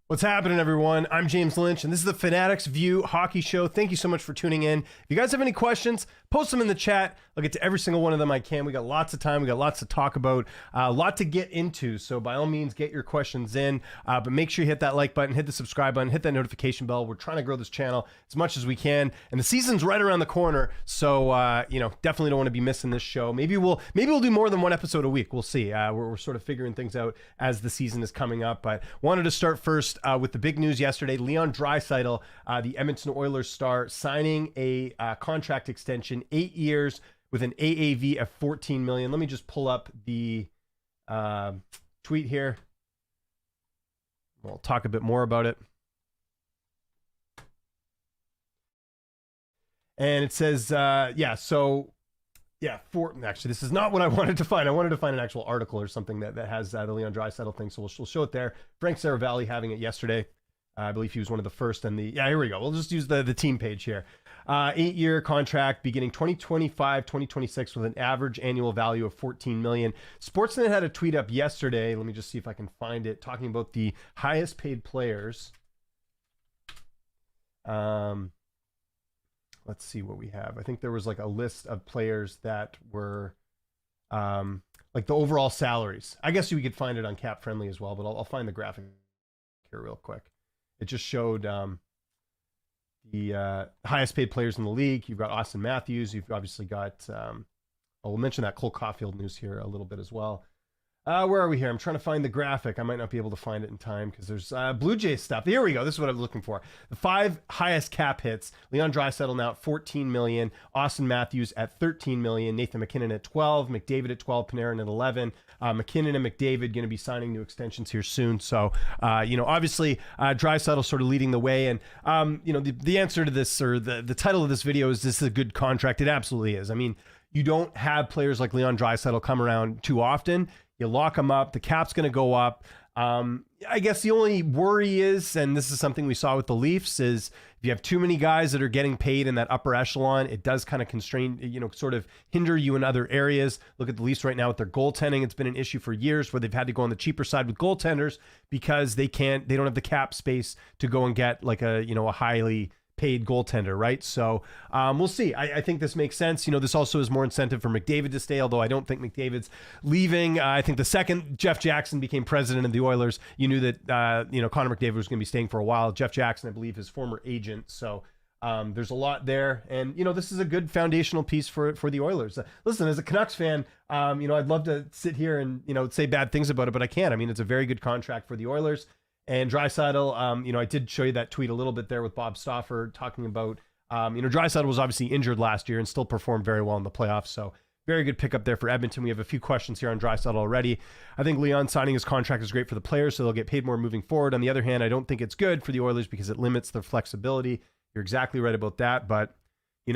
What's happening, everyone? I'm James Lynch, and this is the Fanatics View Hockey Show. Thank you so much for tuning in. If you guys have any questions, post them in the chat. I'll get to every single one of them I can. We got lots of time. We got lots to talk about, a lot to get into. So by all means, get your questions in. But make sure you hit that like button, hit the subscribe button, hit that notification bell. We're trying to grow this channel as much as we can, and the season's right around the corner. So definitely don't want to be missing this show. Maybe we'll do more than one episode a week. We'll see. We're sort of figuring things out as the season is coming up. But wanted to start first with the big news yesterday. Leon Draisaitl, the Edmonton Oilers star, signing a contract extension, 8 years with an AAV of $14 million. Let me just pull up the tweet here. We'll talk a bit more about it. And it says, actually, this is not what I wanted to find. I wanted to find an actual article or something that has the Leon Draisaitl thing, so we'll show it there. Frank Saravalli having it yesterday. I believe he was one of the first. And here we go. We'll just use the team page here. 8-year contract beginning 2025-2026 with an average annual value of $14 million. Sportsnet had a tweet up yesterday. Let me just see if I can find it, talking about the highest paid players. Let's see what we have. I think there was like a list of players that were like the overall salaries. I guess you could find it on Cap Friendly as well, but I'll find the graphic here real quick. It just showed the highest paid players in the league. You've got Austin Matthews. You've obviously got, we'll mention that Cole Caulfield news here a little bit as well. Where are we here? I'm trying to find the graphic. I might not be able to find it in time because there's Blue Jays stuff. Here we go. This is what I'm looking for. The 5 highest cap hits. Leon Draisaitl now at $14 million. Austin Matthews at $13 million. Nathan MacKinnon at 12. McDavid at 12. Panarin at 11. McKinnon and McDavid going to be signing new extensions here soon. So, obviously Draisaitl sort of leading the way. And, the answer to this, or the title of this video is, this is a good contract? It absolutely is. I mean, you don't have players like Leon Draisaitl come around too often. You lock them up, the cap's going to go up. I guess the only worry is, and this is something we saw with the Leafs, is if you have too many guys that are getting paid in that upper echelon, it does kind of constrain, sort of hinder you in other areas. Look at the Leafs right now with their goaltending. It's been an issue for years where they've had to go on the cheaper side with goaltenders because they don't have the cap space to go and get like a highly paid goaltender, right? So we'll see. I think this makes sense. This also is more incentive for McDavid to stay, although I don't think McDavid's leaving. I think the second Jeff Jackson became president of the Oilers, you knew that Connor McDavid was going to be staying for a while. Jeff Jackson, I believe, his former agent. So there's a lot there, and this is a good foundational piece for the Oilers. Listen, as a Canucks fan, I'd love to sit here and say bad things about it, but I can't. I mean, it's a very good contract for the Oilers. And Draisaitl, I did show you that tweet a little bit there with Bob Stauffer talking about, Draisaitl was obviously injured last year and still performed very well in the playoffs. So very good pickup there for Edmonton. We have a few questions here on Draisaitl already. I think Leon signing his contract is great for the players, so they'll get paid more moving forward. On the other hand, I don't think it's good for the Oilers because it limits their flexibility. You're exactly right about that, but, they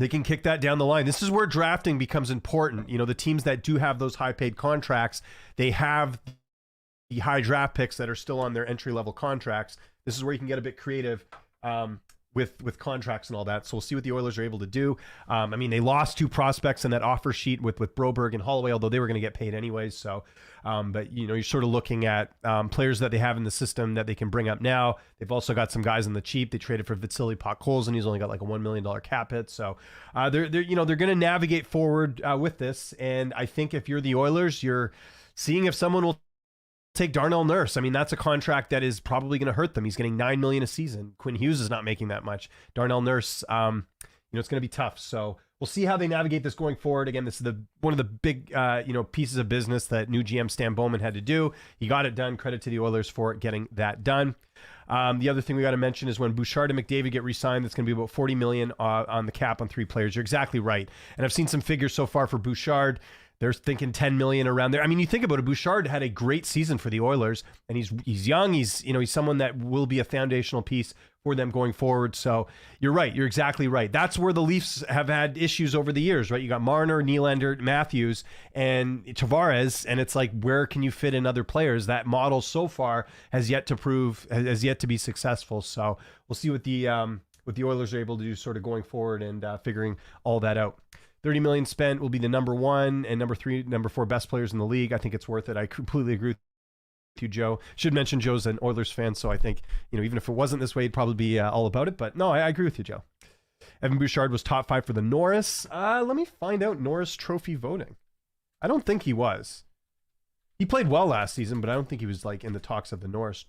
can kick that down the line. This is where drafting becomes important. The teams that do have those high-paid contracts, they have the high draft picks that are still on their entry-level contracts. This is where you can get a bit creative with contracts and all that. So we'll see what the Oilers are able to do. They lost 2 prospects in that offer sheet with Broberg and Holloway, although they were going to get paid anyways. So, but you're sort of looking at players that they have in the system that they can bring up now. They've also got some guys on the cheap. They traded for Vasily Podkolzin, and he's only got like a $1 million cap hit. So they're going to navigate forward with this. And I think if you're the Oilers, you're seeing if someone will take Darnell Nurse. That's a contract that is probably going to hurt them. He's getting $9 million a season. Quinn Hughes is not making that much. Darnell Nurse, it's going to be tough. So we'll see how they navigate this going forward. Again, this is one of the big, pieces of business that new GM Stan Bowman had to do. He got it done. Credit to the Oilers for getting that done. The other thing we got to mention is when Bouchard and McDavid get re-signed, that's going to be about $40 million on the cap on 3 players. You're exactly right. And I've seen some figures so far for Bouchard. They're thinking 10 million around there. You think about it, Bouchard had a great season for the Oilers, and he's young. He's someone that will be a foundational piece for them going forward. So you're right. You're exactly right. That's where the Leafs have had issues over the years, right? You got Marner, Nylander, Matthews, and Tavares, and it's like, where can you fit in other players? That model so far has yet to be successful. So we'll see what the Oilers are able to do sort of going forward and figuring all that out. $30 million spent will be the number 1 and number 3, number 4 best players in the league. I think it's worth it. I completely agree with you, Joe. Should mention Joe's an Oilers fan, so I think, even if it wasn't this way, he'd probably be all about it. But no, I agree with you, Joe. Evan Bouchard was top 5 for the Norris. Let me find out Norris Trophy voting. I don't think he was. He played well last season, but I don't think he was like in the talks of the Norris.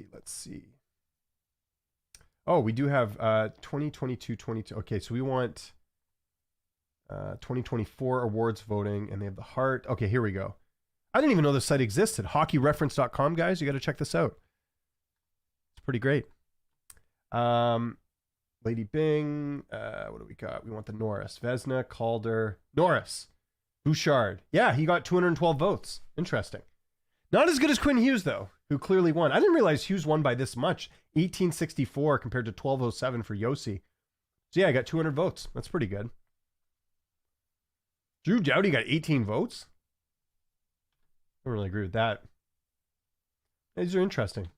Let's see. Oh, we do have 2022-22. Okay, so we want 2024 awards voting, and they have the Hart. Okay, here we go. I didn't even know this site existed. Hockeyreference.com, guys. You got to check this out. It's pretty great. Lady Bing. What do we got? We want the Norris. Vezina, Calder, Norris. Bouchard. Yeah, he got 212 votes. Interesting. Not as good as Quinn Hughes, though, who clearly won. I didn't realize Hughes won by this much. 1864 compared to 1207 for Yossi. So, yeah, I got 200 votes. That's pretty good. Drew Doughty got 18 votes. I don't really agree with that. These are interesting.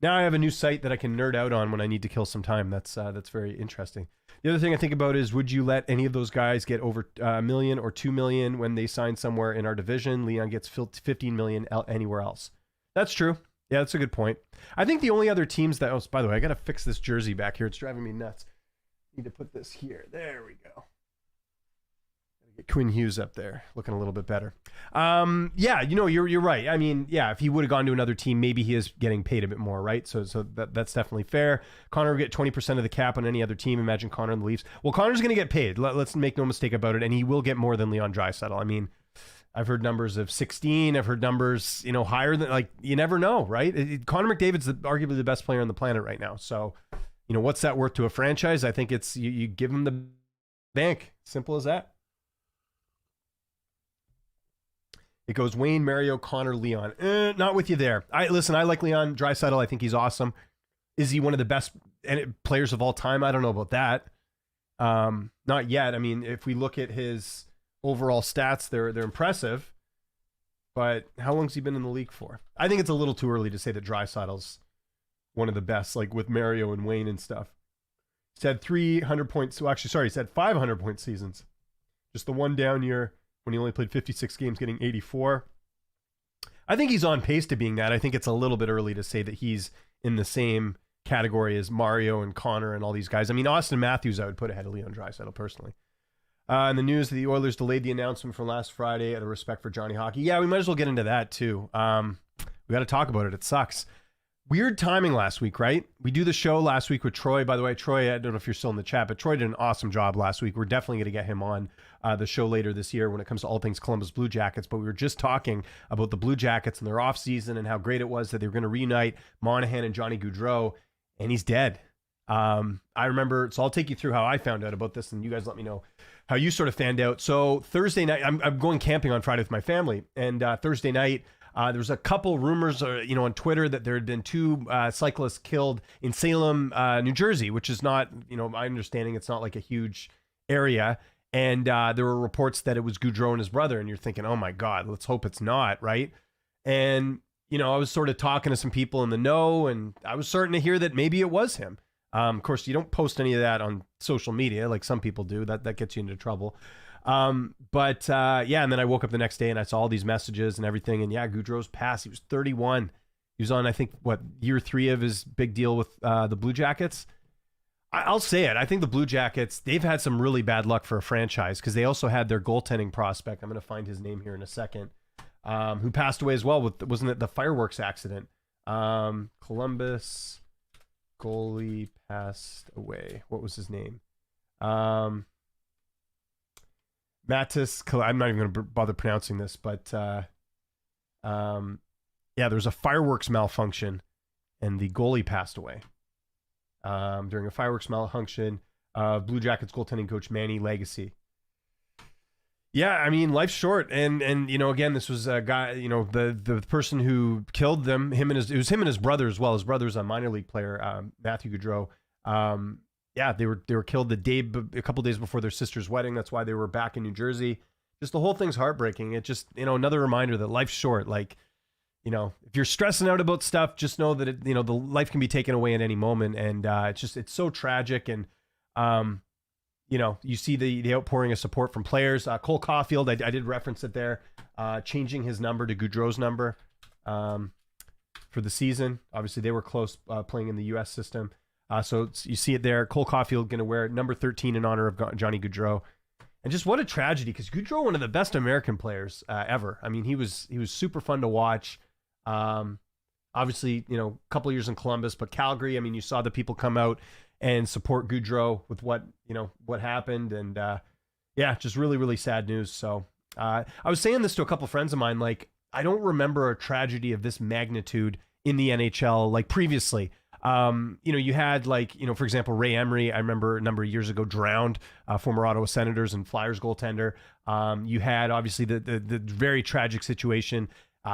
Now I have a new site that I can nerd out on when I need to kill some time. That's very interesting. The other thing I think about is, would you let any of those guys get over $1 million or $2 million when they sign somewhere in our division? Leon gets $15 million anywhere else. That's true. Yeah, that's a good point. I think the only other teams that... Oh, by the way, I got to fix this jersey back here. It's driving me nuts. Need to put this here. There we go. Get Quinn Hughes up there, looking a little bit better. Yeah, you're right. I mean, yeah, if he would have gone to another team, maybe he is getting paid a bit more, right? So that's definitely fair. Connor would get 20% of the cap on any other team. Imagine Connor and the Leafs. Well, Connor's going to get paid. Let's make no mistake about it, and he will get more than Leon Draisaitl. I mean, I've heard numbers of 16. I've heard numbers, higher than, like, you never know, right? Connor McDavid's arguably the best player on the planet right now. So, what's that worth to a franchise? I think it's you give him the bank. Simple as that. It goes Wayne, Mario, Connor, Leon. Not with you there. I like Leon Draisaitl. I think he's awesome. Is he one of the best players of all time? I don't know about that. Not yet. I mean, if we look at his overall stats, they're impressive. But how long's he been in the league for? I think it's a little too early to say that Draisaitl's one of the best, like with Mario and Wayne and stuff. He's had 300 points. Well, actually, sorry, he's had 500 point seasons. Just the one down year when he only played 56 games, getting 84. I think he's on pace to being that. I think it's a little bit early to say that he's in the same category as Mario and Connor and all these guys. I mean, Austin Matthews I would put ahead of Leon Draisaitl personally. In the news, the Oilers delayed the announcement from last Friday out of respect for Johnny Hockey. Yeah, we might as well get into that too. We got to talk about it. It sucks. Weird timing last week, right? We do the show last week with Troy. By the way, Troy, I don't know if you're still in the chat, but Troy did an awesome job last week. We're definitely going to get him on the show later this year when it comes to all things Columbus Blue Jackets. But we were just talking about the Blue Jackets and their offseason and how great it was that they were going to reunite Monahan and Johnny Gaudreau, and he's dead. I remember, so I'll take you through how I found out about this, and you guys let me know how you sort of found out. So Thursday night, I'm going camping on Friday with my family, and Thursday night, there was a couple rumors, on Twitter that there had been 2 cyclists killed in Salem, New Jersey, which is not, my understanding, it's not like a huge area. And there were reports that it was Gaudreau and his brother, and you're thinking, oh my God, let's hope it's not, right? And, I was sort of talking to some people in the know, and I was starting to hear that maybe it was him. Of course, you don't post any of that on social media like some people do. That gets you into trouble. But and then I woke up the next day and I saw all these messages and everything. And yeah, Gaudreau's passed. He was 31. He was on, I think, year 3 of his big deal with the Blue Jackets. I'll say it. I think the Blue Jackets, they've had some really bad luck for a franchise because they also had their goaltending prospect. I'm going to find his name here in a second, who passed away as well wasn't it the fireworks accident? Columbus goalie passed away. What was his name? Mattis, I'm not even going to bother pronouncing this, but there was a fireworks malfunction and the goalie passed away during a fireworks malfunction. Blue Jackets goaltending coach Manny Legacy. Yeah, I mean, life's short, and again, this was a guy, the person who killed them. It was him and his brother as well. His brother's a minor league player, Matthew Gaudreau. They were killed a couple days before their sister's wedding. That's why they were back in New Jersey. Just the whole thing's heartbreaking. It just, another reminder that life's short. Like, if you're stressing out about stuff, just know that the life can be taken away at any moment. And it's so tragic. And you see the outpouring of support from players. Cole Caulfield, I did reference it there, changing his number to Gaudreau's number for the season. Obviously, they were close playing in the U.S. system. So you see it there. Cole Caulfield going to wear number 13 in honor of Johnny Gaudreau. And just what a tragedy, because Gaudreau, one of the best American players ever. I mean, he was super fun to watch. Obviously, a couple of years in Columbus, but Calgary, I mean, you saw the people come out and support Gaudreau with what happened. And just really, really sad news. So I was saying this to a couple of friends of mine, like, I don't remember a tragedy of this magnitude in the NHL like previously. You had for example, Ray Emery, I remember a number of years ago, drowned, former Ottawa Senators and Flyers goaltender. You had obviously the very tragic situation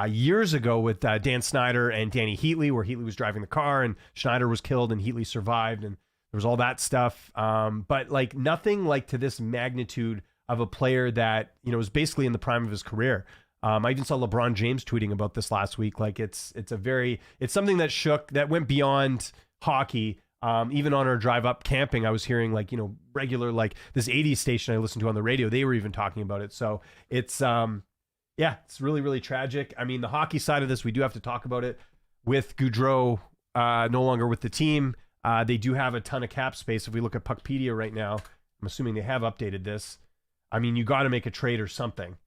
years ago with Dan Snyder and Danny Heatley, where Heatley was driving the car and Schneider was killed and Heatley survived, and there was all that stuff. But like nothing like to this magnitude of a player that, was basically in the prime of his career. I even saw LeBron James tweeting about this last week. Like it's something that went beyond hockey. Even on our drive up camping, I was hearing regular, this 80s station I listened to on the radio. They were even talking about it. So it's really, really tragic. I mean, the hockey side of this, we do have to talk about it with Gaudreau, no longer with the team. They do have a ton of cap space. If we look at Puckpedia right now, I'm assuming they have updated this. I mean, you got to make a trade or something,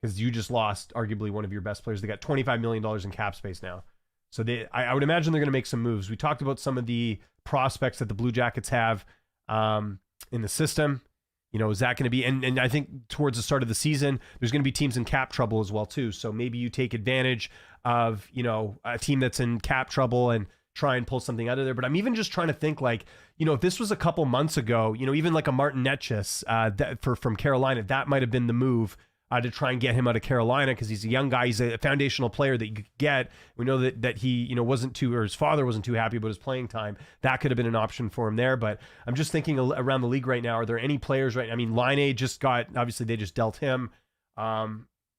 because you just lost arguably one of your best players. They got $25 million in cap space now. So I would imagine they're going to make some moves. We talked about some of the prospects that the Blue Jackets have in the system. Is that going to be, and I think towards the start of the season, there's going to be teams in cap trouble as well too. So maybe you take advantage of, a team that's in cap trouble and try and pull something out of there. But I'm even just trying to think if this was a couple months ago, even like a Martin Netchus from Carolina, that might've been the move to try and get him out of Carolina, because he's a young guy. He's a foundational player that you could get. We know that he, wasn't too, or his father wasn't too happy about his playing time. That could have been an option for him there. But I'm just thinking around the league right now, are there any players right now? I mean, Laine obviously they just dealt him. I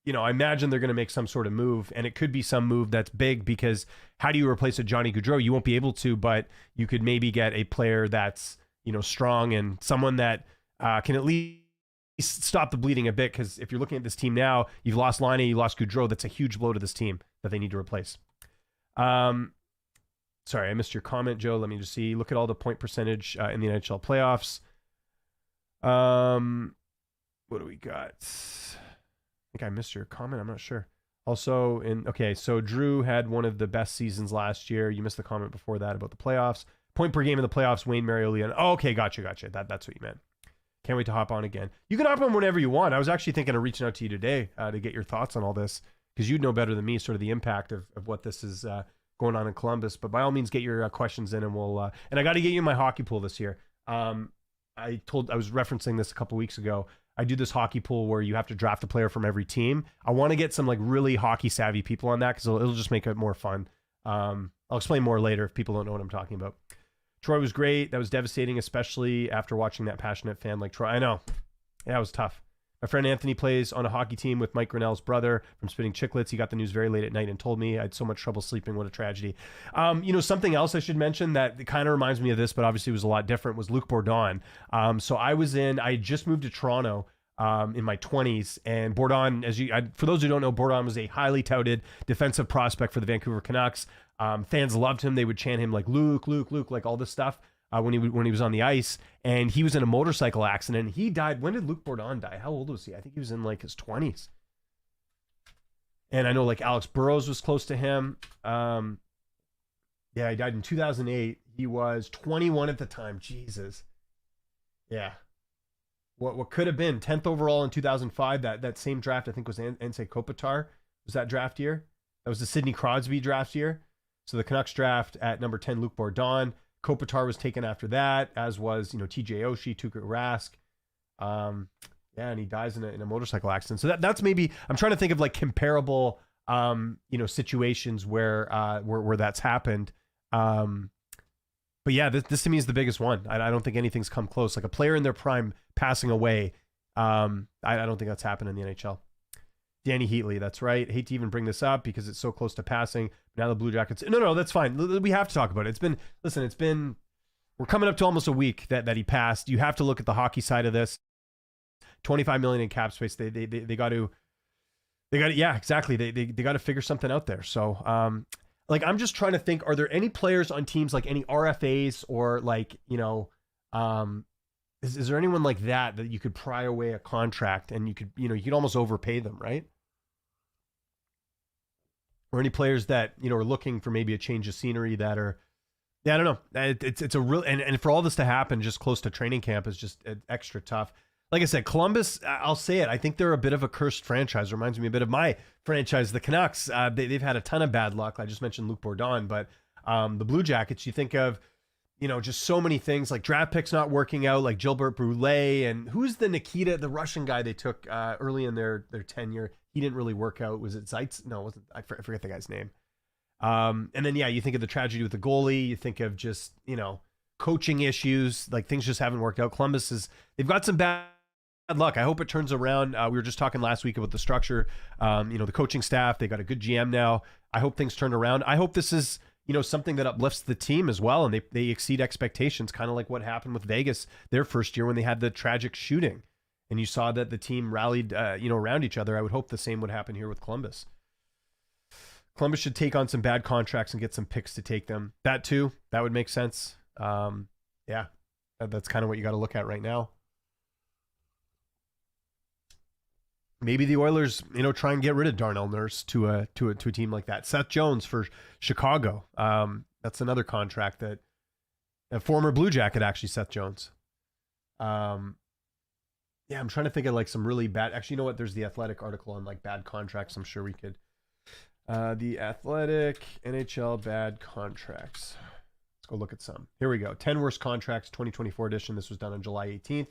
imagine they're going to make some sort of move, and it could be some move that's big, because how do you replace a Johnny Gaudreau? You won't be able to, but you could maybe get a player that's, strong and someone that can at least stop the bleeding a bit, because if you're looking at this team now, you've lost Laine, you lost Gaudreau. That's a huge blow to this team that they need to replace. Sorry, I missed your comment, Joe. Let me just see. Look at all the point percentage in the NHL playoffs. What do we got? I think I missed your comment. I'm not sure. Also, so Drew had one of the best seasons last year. You missed the comment before that about the playoffs. Point per game in the playoffs, Wayne, Mario, Leon. Oh, okay, gotcha. That's what you meant. Can't wait to hop on again. You can hop on whenever you want. I was actually thinking of reaching out to you today to get your thoughts on all this, because you'd know better than me sort of the impact of what this is going on in Columbus. But by all means, get your questions in, and we'll and I got to get you in my hockey pool this year. I was referencing this a couple weeks ago. I do this hockey pool where you have to draft a player from every team. I want to get some really hockey savvy people on that, because it'll just make it more fun. I'll explain more later if people don't know what I'm talking about. Troy was great. That was devastating, especially after watching that passionate fan like Troy. I know. Yeah, it was tough. My friend Anthony plays on a hockey team with Mike Grinnell's brother from Spitting Chicklets. He got the news very late at night and told me I had so much trouble sleeping. What a tragedy. Something else I should mention that kind of reminds me of this, but obviously was a lot different, was Luc Bourdon. So I just moved to Toronto in my 20s, and Bourdon, for those who don't know, Bourdon was a highly touted defensive prospect for the Vancouver Canucks. Fans loved him. They would chant him like Luke, like all this stuff when he was on the ice. And he was in a motorcycle accident. He died. When did Luc Bourdon die? How old was he? I think he was in his 20s. And I know Alex Burrows was close to him. He died in 2008. He was 21 at the time. Jesus. Yeah. What could have been 10th overall in 2005. That same draft, I think, was Anse Kopitar. Was that draft year? That was the Sidney Crosby draft year. So the Canucks draft at number 10, Luc Bourdon. Kopitar was taken after that, as was, TJ Oshie, Tuukka Rask. And he dies in a motorcycle accident. So that's maybe, I'm trying to think of comparable, situations where that's happened. But yeah, this to me is the biggest one. I don't think anything's come close. Like a player in their prime passing away. I don't think that's happened in the NHL. Danny Heatley, that's right. I hate to even bring this up because it's so close to passing. Now the Blue Jackets. No, that's fine. We have to talk about it. We're we're coming up to almost a week that he passed. You have to look at the hockey side of this. 25 million in cap space. They got to, yeah, exactly. They got to figure something out there. So, like, I'm just trying to think, are there any players on teams, like any RFAs or like, you know, is there anyone like that you could pry away a contract and you could almost overpay them, right? Or any players that, you know, are looking for maybe a change of scenery that are, yeah, I don't know. It's a real, and for all this to happen just close to training camp is just extra tough. Like I said, Columbus, I'll say it, I think they're a bit of a cursed franchise. Reminds me a bit of my franchise, the Canucks. They've had a ton of bad luck. I just mentioned Luc Bourdon, but the Blue Jackets, you think of, you know, just so many things, like draft picks not working out, like Gilbert Brule, and who's the Nikita, the Russian guy they took early in their tenure. He didn't really work out. Was it Zaitz? No, it wasn't. I forget the guy's name. And then, yeah, you think of the tragedy with the goalie. You think of just, you know, coaching issues, like things just haven't worked out. They've got some bad luck. I hope it turns around. We were just talking last week about the structure, you know, the coaching staff. They got a good GM now. I hope things turn around. I hope this is, you know, something that uplifts the team as well, and they exceed expectations, kind of like what happened with Vegas their first year when they had the tragic shooting, and you saw that the team rallied, you know, around each other. I would hope the same would happen here with Columbus. Columbus should take on some bad contracts and get some picks to take them. That too, that would make sense. Yeah, that's kind of what you got to look at right now. Maybe the Oilers, you know, try and get rid of Darnell Nurse to a team like that. Seth Jones for Chicago. That's another contract that a former Blue Jacket, actually, Seth Jones. Yeah, I'm trying to think of like some really bad. Actually, you know what? There's the Athletic article on like bad contracts. I'm sure we could. The Athletic NHL bad contracts. Let's go look at some. Here we go. 10 worst contracts, 2024 edition. This was done on July 18th.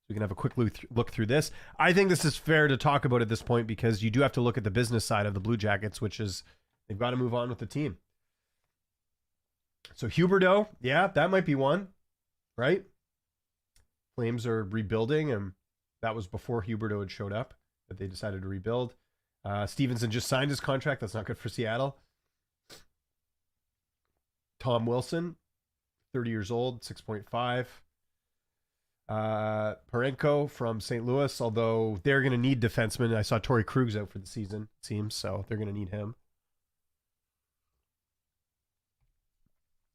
We can have a quick look through this. I think this is fair to talk about at this point because you do have to look at the business side of the Blue Jackets, which is they've got to move on with the team. So Huberdeau, yeah, that might be one, right? Flames are rebuilding, and that was before Huberdeau had showed up, that they decided to rebuild. Stevenson just signed his contract. That's not good for Seattle. Tom Wilson, 30 years old, 6.5. Parenko from St. Louis, although they're going to need defensemen. I saw Torrey Krug's out for the season, it seems, so they're going to need him.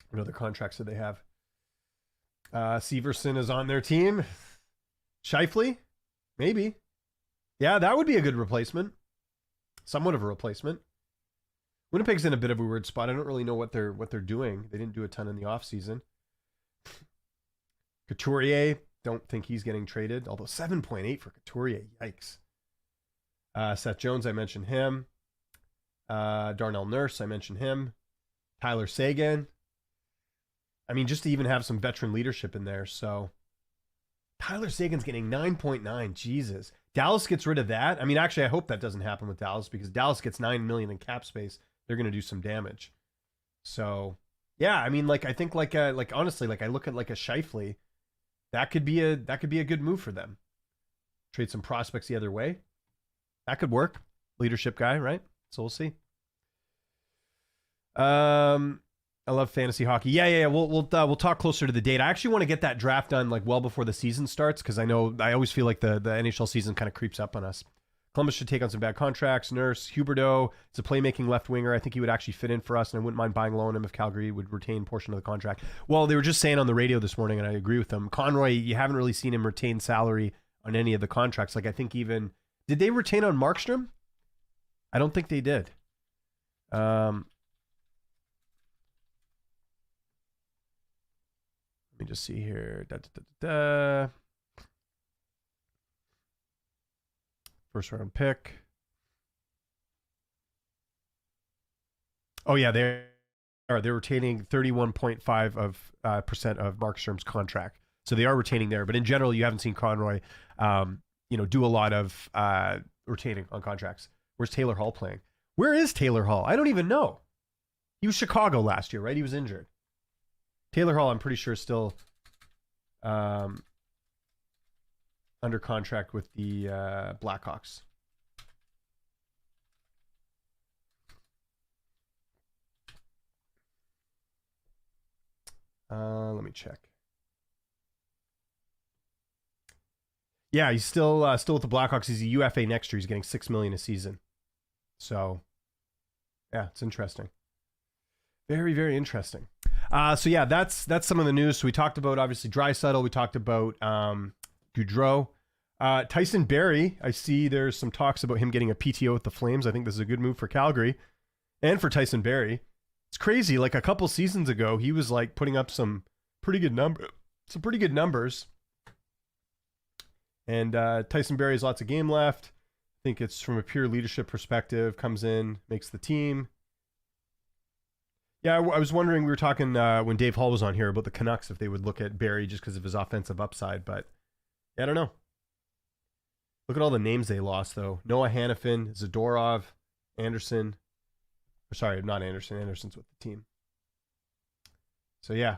What other contracts do they have? Severson is on their team. Scheifele? Maybe. Yeah, that would be a good replacement. Somewhat of a replacement. Winnipeg's in a bit of a weird spot. I don't really know what they're doing. They didn't do a ton in the offseason. Couturier, don't think he's getting traded, although 7.8 for Couturier. Yikes. Seth Jones, I mentioned him. Darnell Nurse, I mentioned him. Tyler Seguin. I mean, just to even have some veteran leadership in there. So Tyler Sagan's getting 9.9. Jesus. Dallas gets rid of that. I mean, actually, I hope that doesn't happen with Dallas because Dallas gets $9 million in cap space. They're going to do some damage. So, yeah, I mean, like I think like honestly, like I look at like a Scheifele, that could be a good move for them. Trade some prospects the other way. That could work. Leadership guy, right? So we'll see. I love fantasy hockey. Yeah. We'll talk closer to the date. I actually want to get that draft done like well before the season starts because I always feel like the NHL season kind of creeps up on us. Columbus should take on some bad contracts. Nurse, Huberdeau, it's a playmaking left winger. I think he would actually fit in for us, and I wouldn't mind buying low on him if Calgary would retain a portion of the contract. Well, they were just saying on the radio this morning, and I agree with them. Conroy, you haven't really seen him retain salary on any of the contracts. Like I think even did they retain on Markstrom? I don't think they did. Let me just see here. First round pick. Oh yeah, they're retaining 31.5% of Markstrom's contract, so they are retaining there. But in general, you haven't seen Conroy, do a lot of retaining on contracts. Where's Taylor Hall playing? Where is Taylor Hall? I don't even know. He was Chicago last year, right? He was injured. Taylor Hall, I'm pretty sure, is still under contract with the Blackhawks. Let me check. Yeah, he's still with the Blackhawks. He's a UFA next year. He's getting $6 million a season. So, yeah, it's interesting. Very, very interesting. So yeah, that's some of the news. So we talked about obviously Draisaitl. We talked about Gaudreau. Tyson Barrie. I see there's some talks about him getting a PTO with the Flames. I think this is a good move for Calgary and for Tyson Barrie. It's crazy. Like a couple seasons ago, he was like putting up some pretty good numbers. And Tyson Barrie has lots of game left. I think it's from a pure leadership perspective. Comes in, makes the team. Yeah, I was wondering, we were talking when Dave Hall was on here about the Canucks, if they would look at Barrie just because of his offensive upside. But yeah, I don't know. Look at all the names they lost, though. Noah Hanifin, Zadorov, Anderson. Or sorry, not Anderson. Anderson's with the team. So yeah,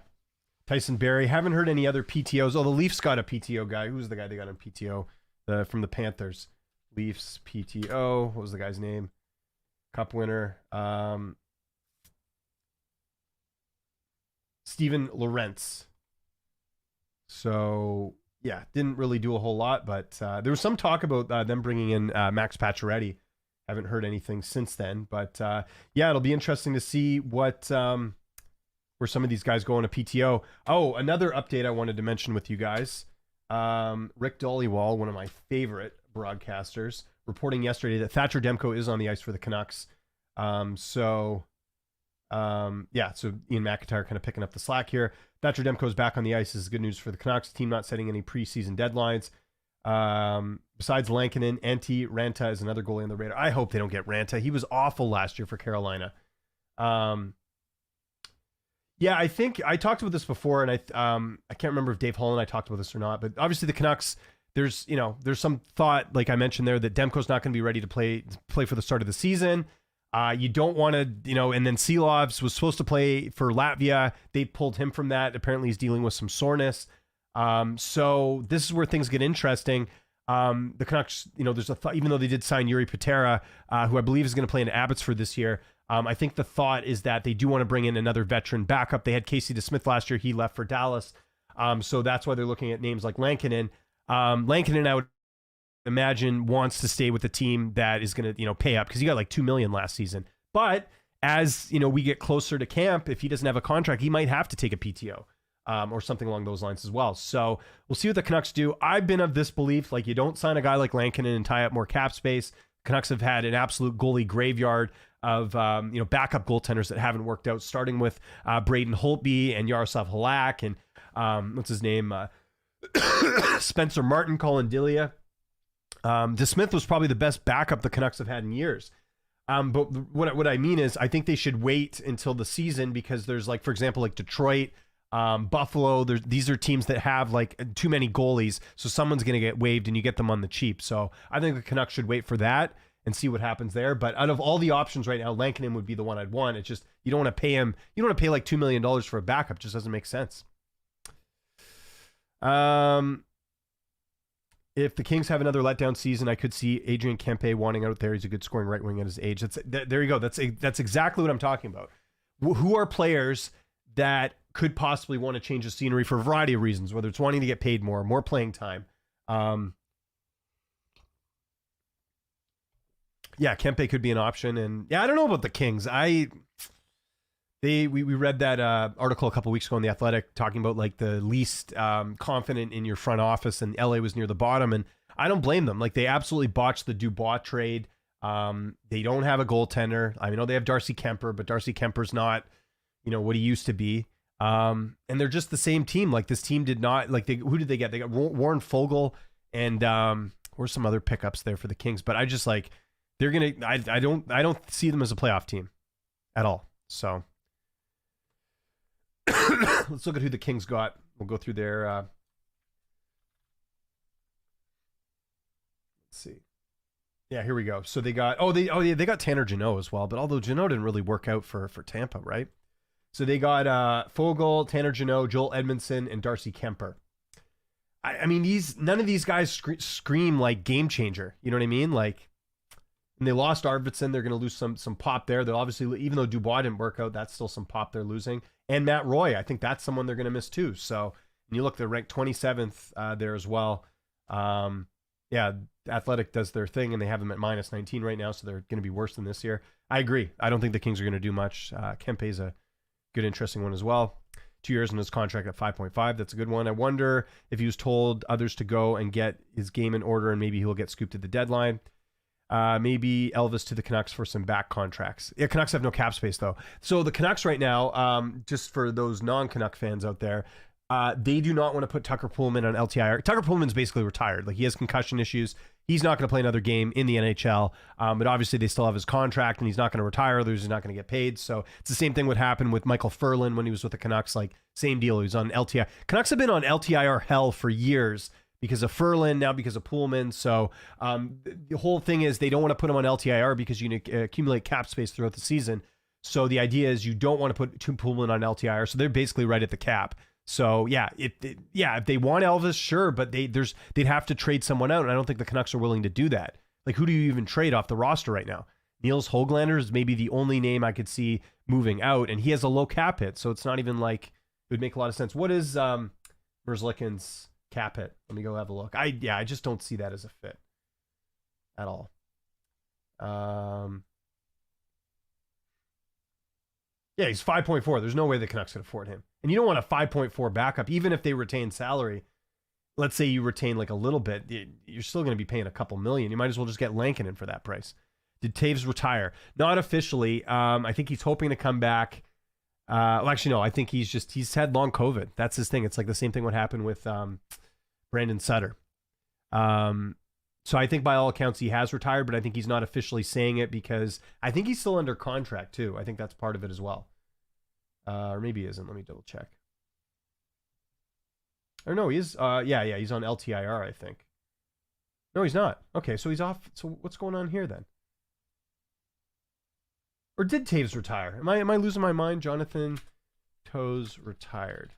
Tyson Barrie. Haven't heard any other PTOs. Oh, the Leafs got a PTO guy. Who's the guy they got on PTO? From the Panthers. Leafs PTO. What was the guy's name? Cup winner. Steven Lorentz. So yeah, didn't really do a whole lot, but there was some talk about them bringing in Max Pacioretty. Haven't heard anything since then, but yeah, it'll be interesting to see what where some of these guys go on a PTO. Oh, another update I wanted to mention with you guys. Rick Dollywall, one of my favorite broadcasters, reporting yesterday that Thatcher Demko is on the ice for the Canucks. Yeah, so Ian McIntyre kind of picking up the slack here. Thatcher Demko's back on the ice. This is good news for the Canucks. Team not setting any preseason deadlines. Besides Lankinen, Antti Ranta is another goalie on the radar. I hope they don't get Ranta. He was awful last year for Carolina. Yeah, I think I talked about this before, and I can't remember if Dave Hall and I talked about this or not, but obviously the Canucks, there's some thought, like I mentioned there, that Demko's not going to be ready to play for the start of the season. You don't want to, and then Silovs was supposed to play for Latvia. They pulled him from that. Apparently he's dealing with some soreness. So this is where things get interesting. The Canucks, there's a thought, even though they did sign Yuri Patera, who I believe is going to play in Abbotsford this year. I think the thought is that they do want to bring in another veteran backup. They had Casey DeSmith last year. He left for Dallas. So that's why they're looking at names like Lankinen. Lankinen, I would imagine, wants to stay with the team that is going to, pay up, because he got like $2 million last season. But as, we get closer to camp, if he doesn't have a contract, he might have to take a PTO. Or something along those lines as well. So we'll see what the Canucks do. I've been of this belief, like, you don't sign a guy like Lankinen and tie up more cap space. Canucks have had an absolute goalie graveyard of backup goaltenders that haven't worked out, starting with Braden Holtby and Yaroslav Halak and what's his name, Spencer Martin, Colin Delia. DeSmith was probably the best backup the Canucks have had in years. But what I mean is, I think they should wait until the season, because there's, like, for example, like Detroit, Buffalo, these are teams that have like too many goalies, so someone's going to get waived and you get them on the cheap. So I think the Canucks should wait for that and see what happens there. But out of all the options right now, Lankinen would be the one I'd want. It's just, you don't want to pay him. You don't want to pay like $2 million for a backup. It just doesn't make sense. If the Kings have another letdown season, I could see Adrian Kempe wanting out there. He's a good scoring right wing at his age. There you go. That's exactly what I'm talking about. Who are players that could possibly want to change the scenery for a variety of reasons, whether it's wanting to get paid more playing time. Yeah, Kempe could be an option. And yeah, I don't know about the Kings. We read that article a couple weeks ago in The Athletic talking about like the least confident in your front office, and LA was near the bottom. And I don't blame them. Like, they absolutely botched the Dubois trade. They don't have a goaltender. I know they have Darcy Kemper, but Darcy Kemper's not, what he used to be. And they're just the same team. Like, this team did not, like, who did they get? They got Warren Fogle and where's some other pickups there for the Kings. But I just, like, they're gonna, I don't see them as a playoff team at all. So let's look at who the Kings got. We'll go through their let's see. Yeah, here we go. So they got they got Tanner Jeannot as well, but although Jeannot didn't really work out for Tampa, right? So they got Fogle, Tanner Jeannot, Joel Edmondson, and Darcy Kemper. I mean, none of these guys scream like game changer. You know what I mean? Like, and they lost Arvidsson. They're going to lose some pop there. They'll obviously, even though Dubois didn't work out, that's still some pop they're losing. And Matt Roy, I think that's someone they're going to miss too. So, and you look, they're ranked 27th there as well. Yeah, Athletic does their thing, and they have them at minus 19 right now, so they're going to be worse than this year. I agree. I don't think the Kings are going to do much. Kempe's a good, interesting one as well. 2 years in his contract at 5.5. That's a good one. I wonder if he was told others to go and get his game in order, and maybe he'll get scooped at the deadline. Maybe Elvis to the Canucks for some back contracts. Yeah, Canucks have no cap space, though. So the Canucks right now, just for those non-Canuck fans out there, they do not want to put Tucker Pullman on LTIR. Tucker Pullman's basically retired. Like, he has concussion issues. He's not going to play another game in the NHL. But obviously they still have his contract, and he's not going to retire. Otherwise, he's not going to get paid. So it's the same thing would happen with Michael Furlan when he was with the Canucks. Like, same deal. He was on LTIR. Canucks have been on LTIR hell for years because of Furlan, now because of Pullman. So the whole thing is they don't want to put him on LTIR because you accumulate cap space throughout the season. So the idea is you don't want to put Pullman on LTIR. So they're basically right at the cap. So yeah, if they want Elvis, sure, but they'd have to trade someone out, and I don't think the Canucks are willing to do that. Like, who do you even trade off the roster right now? Niels Höglander is maybe the only name I could see moving out, and he has a low cap hit, so it's not even like it would make a lot of sense. What is Merzlikins' cap hit? Let me go have a look. I just don't see that as a fit at all. Yeah, he's 5.4. There's no way the Canucks can afford him. And you don't want a 5.4 backup, even if they retain salary. Let's say you retain like a little bit, you're still going to be paying a couple million. You might as well just get Lankinen for that price. Did Taves retire? Not officially. I think he's hoping to come back. Well, actually, no. I think he's had long COVID. That's his thing. It's like the same thing what happened with Brandon Sutter. So I think by all accounts he has retired, but I think he's not officially saying it because I think he's still under contract too. I think that's part of it as well. Or maybe he isn't. Let me double check. Or no, he is. Yeah, he's on LTIR, I think. No, he's not. Okay, so he's off. So what's going on here then? Or did Taves retire? Am I losing my mind? Jonathan Toews retired.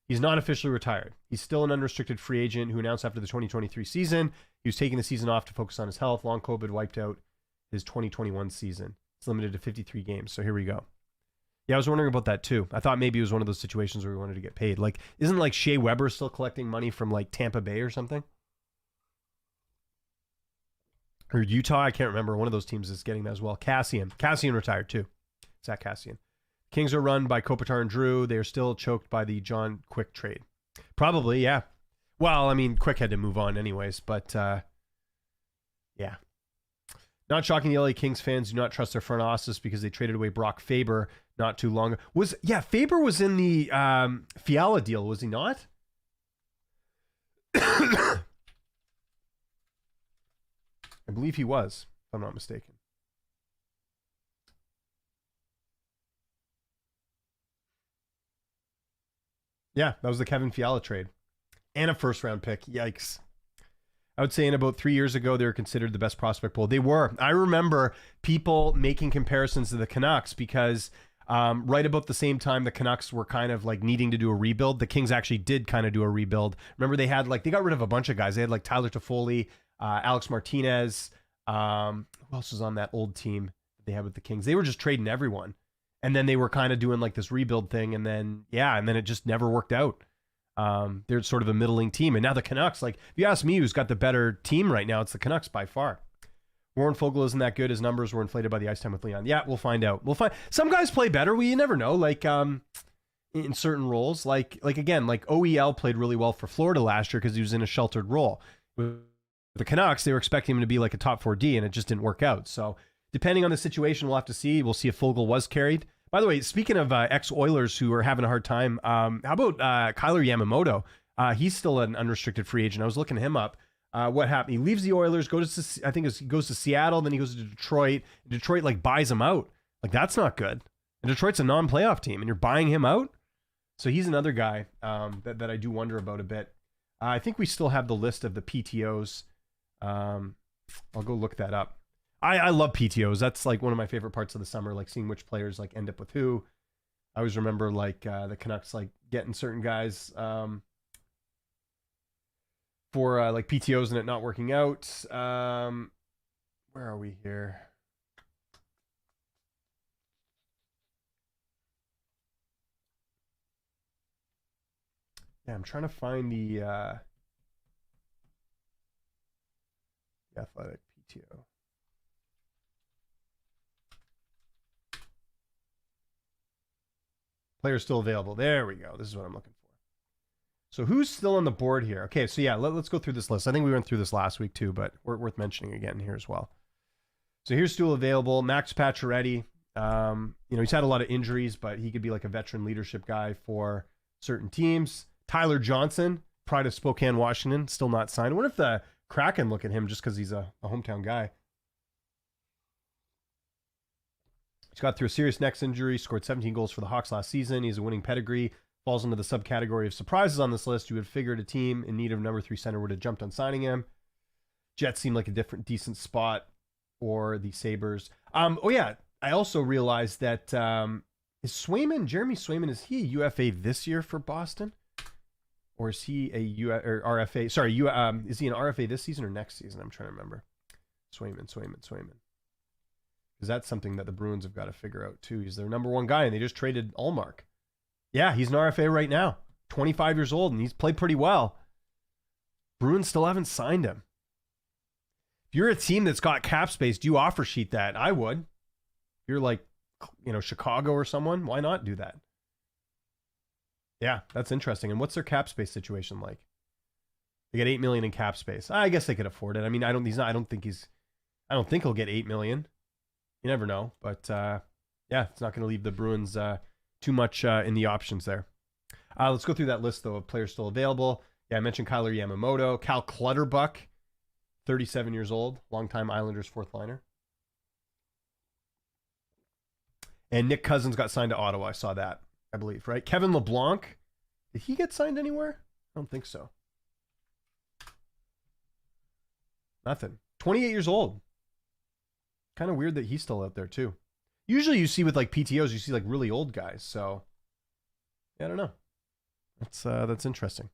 He's not officially retired. He's still an unrestricted free agent who announced after the 2023 season he was taking the season off to focus on his health. Long COVID wiped out his 2021 season. It's limited to 53 games. So here we go. Yeah, I was wondering about that too. I thought maybe it was one of those situations where we wanted to get paid. Like, isn't like Shea Weber still collecting money from like Tampa Bay or something? Or Utah? I can't remember. One of those teams is getting that as well. Cassian retired too. Zach Cassian. Kings are run by Kopitar and Drew. They are still choked by the John Quick trade. Probably, yeah. Well, I mean, Quick had to move on anyways, but yeah. Not shocking, the LA Kings fans do not trust their front office because they traded away Brock Faber not too long ago. Faber was in the Fiala deal, was he not? I believe he was, if I'm not mistaken. Yeah, that was the Kevin Fiala trade. And a first-round pick. Yikes. I would say in about 3 years ago, they were considered the best prospect pool. They were. I remember people making comparisons to the Canucks because right about the same time the Canucks were kind of like needing to do a rebuild, the Kings actually did kind of do a rebuild. Remember, they got rid of a bunch of guys. They had like Tyler Toffoli, Alex Martinez. Who else was on that old team that they had with the Kings? They were just trading everyone. And then they were kind of doing like this rebuild thing. And then it just never worked out. They're sort of a middling team. And now the Canucks, like, if you ask me who's got the better team right now, it's the Canucks by far. Warren Foegele isn't that good. His numbers were inflated by the ice time with Leon. Yeah, we'll find out. Some guys play better. You never know. Like, in certain roles, like again, like OEL played really well for Florida last year because he was in a sheltered role. With the Canucks, they were expecting him to be like a top 4D, and it just didn't work out. So depending on the situation, we'll have to see. We'll see if Foegele was carried. By the way, speaking of ex-Oilers who are having a hard time, how about Kyler Yamamoto? He's still an unrestricted free agent. I was looking him up. What happened? He leaves the Oilers, goes to Seattle, then he goes to Detroit. Detroit like buys him out. Like, that's not good. And Detroit's a non-playoff team, and you're buying him out. So he's another guy that I do wonder about a bit. I think we still have the list of the PTOs. I'll go look that up. I love PTOs. That's like one of my favorite parts of the summer, like seeing which players like end up with who. I always remember like the Canucks like getting certain guys for like PTOs and it not working out. Where are we here? Yeah, I'm trying to find the The Athletic PTO. Players still available. There we go. This is what I'm looking for. So who's still on the board here? Okay, so yeah, let's go through this list. I think we went through this last week too, but worth mentioning again here as well. So here's still available. Max Pacioretty. He's had a lot of injuries, but he could be like a veteran leadership guy for certain teams. Tyler Johnson, pride of Spokane, Washington, still not signed. I wonder if the Kraken look at him just because he's a hometown guy. He's got through a serious neck injury, scored 17 goals for the Hawks last season. He has a winning pedigree, falls into the subcategory of surprises on this list. You would have figured a team in need of a number 3 center would have jumped on signing him. Jets seem like a decent spot, or the Sabres. I also realized that is Jeremy Swayman, is he a UFA this year for Boston? Or is he a RFA? Sorry, is he an RFA this season or next season? I'm trying to remember. Swayman. Because that's something that the Bruins have got to figure out too. He's their number 1 guy, and they just traded Allmark. Yeah, he's an RFA right now. 25 years old, and he's played pretty well. Bruins still haven't signed him. If you're a team that's got cap space, do you offer sheet that? I would. If you're like, Chicago or someone, why not do that? Yeah, that's interesting. And what's their cap space situation like? They get $8 million in cap space. I guess they could afford it. I mean, I don't think he'll get $8 million. You never know, but it's not going to leave the Bruins too much in the options there. Let's go through that list though of players still available. Yeah, I mentioned Kyler Yamamoto, Cal Clutterbuck, 37 years old, longtime Islanders 4th liner. And Nick Cousins got signed to Ottawa. I saw that, I believe, right? Kevin LeBlanc, did he get signed anywhere? I don't think so. Nothing. 28 years old. Kind of weird that he's still out there too. Usually you see with like PTOs, you see like really old guys. So yeah, I don't know. That's interesting.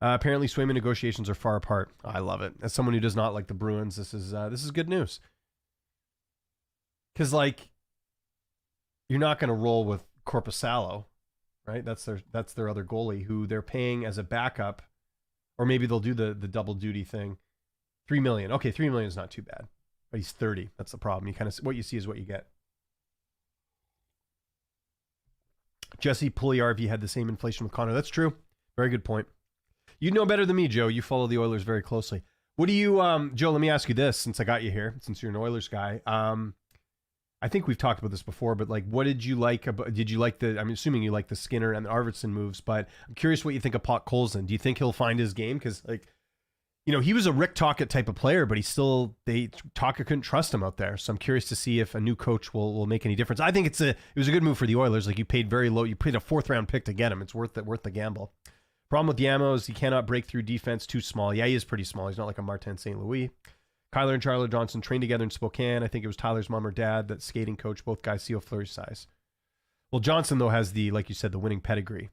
Apparently Swayman negotiations are far apart. I love it. As someone who does not like the Bruins, this is good news. Because like you're not going to roll with Korpisalo, right? That's their other goalie who they're paying as a backup, or maybe they'll do the double duty thing. $3 million. Okay, $3 million is not too bad. But he's 30. That's the problem. You kind of what you see is what you get. Jesse Puljujarvi had the same inflation with Connor. That's true. Very good point. You know better than me, Joe. You follow the Oilers very closely. What do you, Joe? Let me ask you this, since I got you here, since you're an Oilers guy. I think we've talked about this before, but like, what did you like about? Did you like the? I'm assuming you like the Skinner and the Arvidsson moves, but I'm curious what you think of Pot Colson. Do you think he'll find his game? Because like, he was a Rick Tocchet type of player, but Tocchet couldn't trust him out there. So I'm curious to see if a new coach will make any difference. I think it was a good move for the Oilers. Like you paid very low. You paid a 4th round pick to get him. It's worth the gamble. Problem with Yamo is he cannot break through defense, too small. Yeah, he is pretty small. He's not like a Martin St. Louis. Kyler and Charlie Johnson trained together in Spokane. I think it was Tyler's mom or dad, that skating coach. Both guys Theo Fleury's size. Well, Johnson, though, has like you said, the winning pedigree.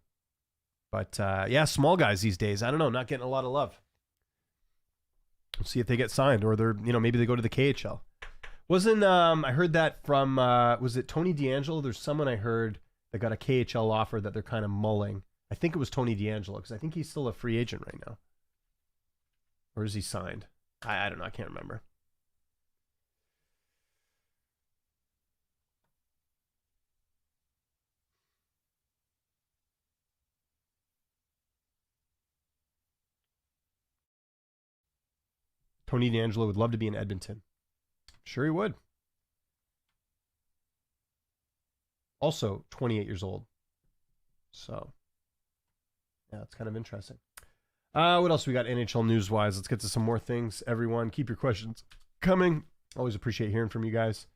But, small guys these days. I don't know, not getting a lot of love. We'll see if they get signed, or they're, maybe they go to the KHL. Wasn't, I heard that from, was it Tony DeAngelo? There's someone I heard that got a KHL offer that they're kind of mulling. I think it was Tony DeAngelo, because I think he's still a free agent right now. Or is he signed? I don't know. I can't remember. Tony DeAngelo would love to be in Edmonton. Sure he would. Also 28 years old. So, yeah, it's kind of interesting. What else we got NHL news-wise? Let's get to some more things. Everyone, keep your questions coming. Always appreciate hearing from you guys.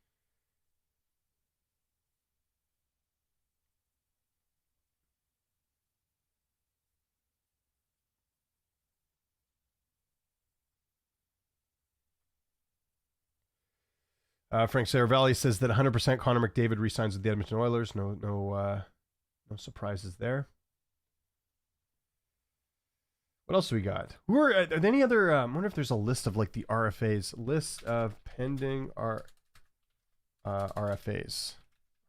Frank Saravalli says that 100% Connor McDavid re-signs with the Edmonton Oilers. No surprises there. What else do we got? Are there any other? I wonder if there's a list of like the RFAs. List of pending RFAs.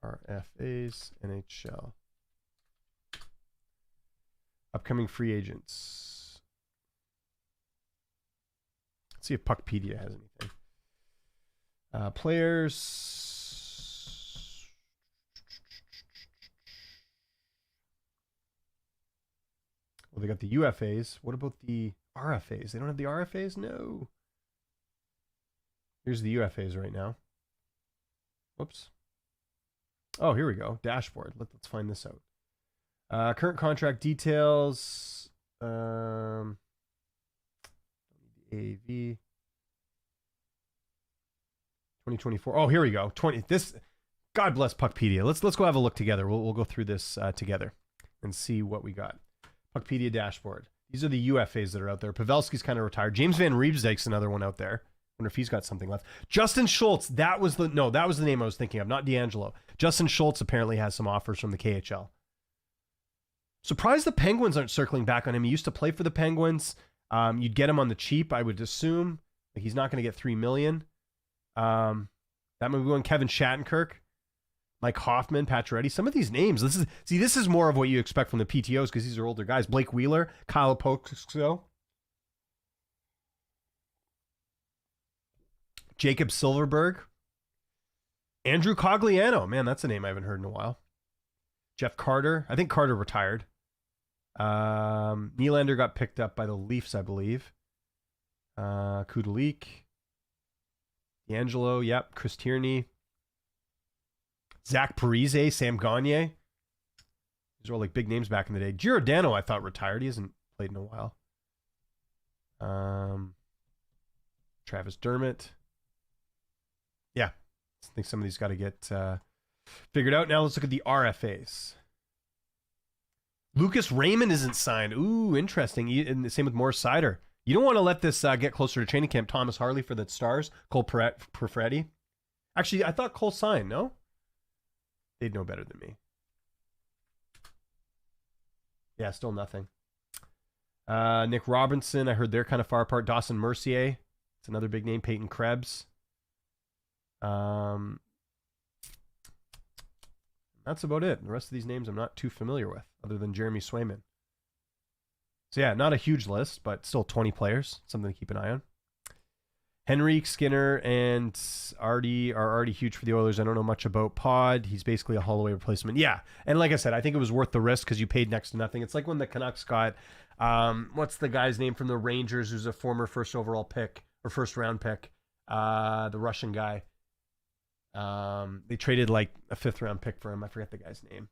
RFAs, NHL. Upcoming free agents. Let's see if Puckpedia has anything. Players. Well, they got the UFAs. What about the RFAs? They don't have the RFAs? No. Here's the UFAs right now. Whoops. Oh, here we go. Dashboard. Let's find this out. Current contract details. AV. AV. 2024. Oh, here we go. God bless Puckpedia. Let's go have a look together. We'll go through this together and see what we got. Puckpedia dashboard. These are the UFAs that are out there. Pavelski's kind of retired. James Van Riemsdyk's another one out there. Wonder if he's got something left. Justin Schultz. That was the name I was thinking of, not D'Angelo. Justin Schultz apparently has some offers from the KHL. Surprised the Penguins aren't circling back on him. He used to play for the Penguins. You'd get him on the cheap, I would assume. Like, he's not going to get $3 million. That might be going Kevin Shattenkirk, Mike Hoffman, Pacioretty. Some of these names. This is more of what you expect from the PTOs because these are older guys. Blake Wheeler, Kyle Pokso, Jacob Silverberg, Andrew Cogliano. Man, that's a name I haven't heard in a while. Jeff Carter. I think Carter retired. Nylander got picked up by the Leafs, I believe. Kudalik. D'Angelo, yep. Chris Tierney. Zach Parise, Sam Gagner. These are all like big names back in the day. Giordano, I thought, retired. He hasn't played in a while. Travis Dermott. Yeah. I think some of these got to get figured out. Now let's look at the RFAs. Lucas Raymond isn't signed. Ooh, interesting. And the same with Morris Sider. You don't want to let this get closer to training camp. Thomas Harley for the Stars. Cole Perfretti. Actually, I thought Cole signed, no? They'd know better than me. Yeah, still nothing. Nick Robinson, I heard they're kind of far apart. Dawson Mercier. It's another big name. Peyton Krebs. That's about it. The rest of these names I'm not too familiar with, other than Jeremy Swayman. So yeah, not a huge list, but still 20 players. Something to keep an eye on. Henrique, Skinner, and Artie are already huge for the Oilers. I don't know much about Pod. He's basically a Holloway replacement. Yeah, and like I said, I think it was worth the risk because you paid next to nothing. It's like when the Canucks got, what's the guy's name from the Rangers who's a former first overall pick or first round pick, the Russian guy. They traded like a 5th round pick for him. I forget the guy's name.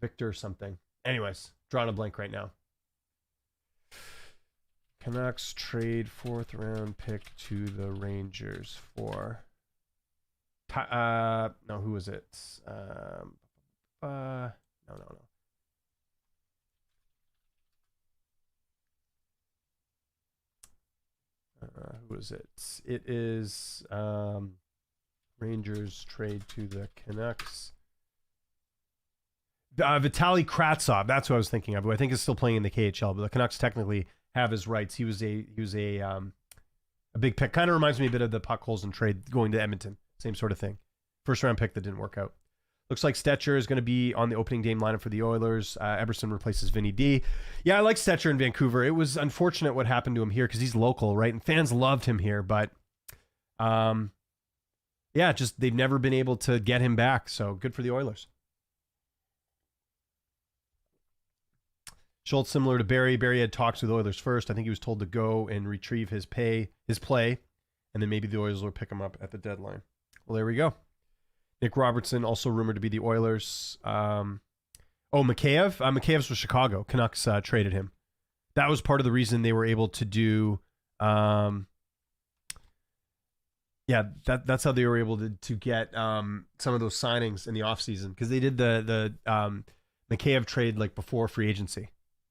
Victor something. Anyways, drawing a blank right now. Canucks trade 4th round pick to the Rangers for no, who was it? No. Who is it? It is Rangers trade to the Canucks. Vitaly Kravtsov. That's what I was thinking of. Who I think is still playing in the KHL, but the Canucks technically have his rights. He was a big pick. Kind of reminds me a bit of the Puckholzen trade going to Edmonton. Same sort of thing. 1st round pick that didn't work out. Looks like Stetcher is going to be on the opening game lineup for the Oilers. Eberson replaces Vinny D. Yeah, I like Stetcher in Vancouver. It was unfortunate what happened to him here because he's local, right? And fans loved him here, but yeah, just they've never been able to get him back. So good for the Oilers. Schultz, similar to Barry. Barry had talks with the Oilers first. I think he was told to go and retrieve his play, and then maybe the Oilers will pick him up at the deadline. Well, there we go. Nick Robertson, also rumored to be the Oilers. Mikheyev. Mikheyev's with Chicago. Canucks traded him. That was part of the reason they were able to do. That's how they were able to get some of those signings in the offseason because they did the Mikheyev trade like before free agency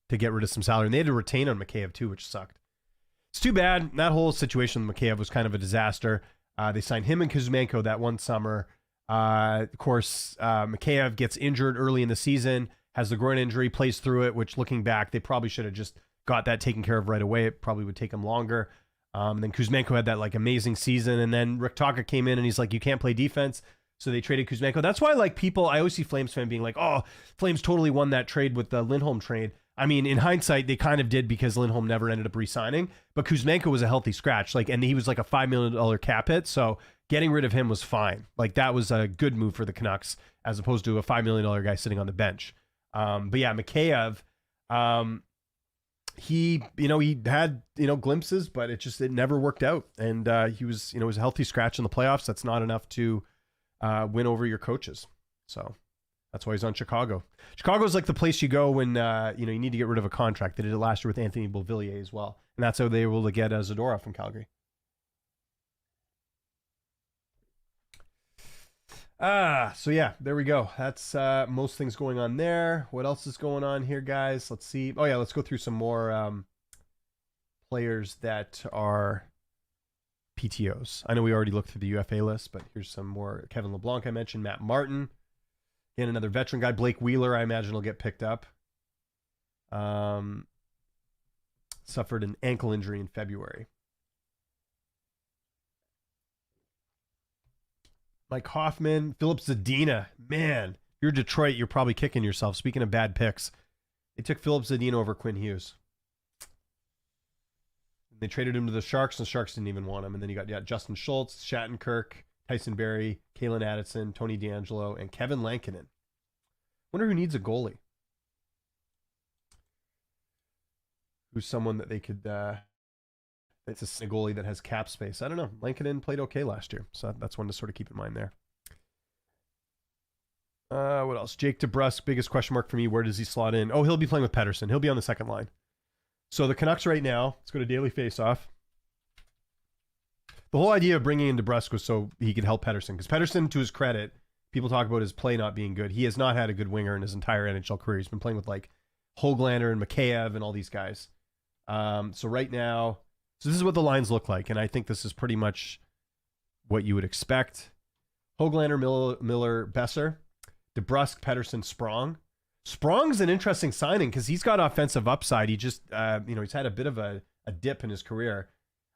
to get rid of some salary, and they had to retain on Mikheyev too, which sucked. It's too bad. That whole situation with Mikheyev was kind of a disaster. They signed him and Kuzmenko that one summer. Of course, Mikheyev gets injured early in the season, has the groin injury, plays through it, which looking back, they probably should have just got that taken care of right away. It probably would take him longer. And then Kuzmenko had that like amazing season. And then Rick Tocchet came in and he's like, you can't play defense. So they traded Kuzmenko. That's why like people, I always see Flames fan being like, oh, Flames totally won that trade with the Lindholm trade. I mean, in hindsight, they kind of did because Lindholm never ended up re-signing, but Kuzmenko was a healthy scratch, like, and he was like a $5 million cap hit, so getting rid of him was fine. Like, that was a good move for the Canucks as opposed to a $5 million guy sitting on the bench. But yeah, Mikheyev, he had, glimpses, but it never worked out. And he was, was a healthy scratch in the playoffs. That's not enough to win over your coaches. So that's why he's on Chicago. Chicago's like the place you go when, you need to get rid of a contract. They did it last year with Anthony Beauvillier as well. And that's how they were able to get Zadorov from Calgary. So yeah, there we go. That's most things going on there. What else is going on here, guys? Let's see. Oh yeah, let's go through some more players that are PTOs. I know we already looked through the UFA list, but here's some more. Kevin LeBlanc, I mentioned. Matt Martin. Again, another veteran guy. Blake Wheeler, I imagine, will get picked up. Suffered an ankle injury in February. Mike Hoffman, Philip Zadina. Man, if you're Detroit, you're probably kicking yourself. Speaking of bad picks, they took Philip Zadina over Quinn Hughes. They traded him to the Sharks, and the Sharks didn't even want him. And then you got Justin Schultz, Shattenkirk, Tyson Barrie, Kalen Addison, Tony DeAngelo, and Kevin Lankinen. Wonder who needs a goalie. Who's someone that they could... it's a goalie that has cap space. I don't know. Lankinen played okay last year, so that's one to sort of keep in mind there. What else? Jake DeBrusk, biggest question mark for me. Where does he slot in? Oh, he'll be playing with Pettersson. He'll be on the second line. So the Canucks right now, let's go to Daily Faceoff. The whole idea of bringing in DeBrusk was so he could help Pettersson, because Pettersson, to his credit, people talk about his play not being good. He has not had a good winger in his entire NHL career. He's been playing with like Höglander and Mikheyev and all these guys. So right now... So this is what the lines look like, and I think this is pretty much what you would expect. Höglander, Miller, Besser, DeBrusk, Pettersson, Sprong. Sprong's an interesting signing because he's got offensive upside. He just, he's had a bit of a dip in his career.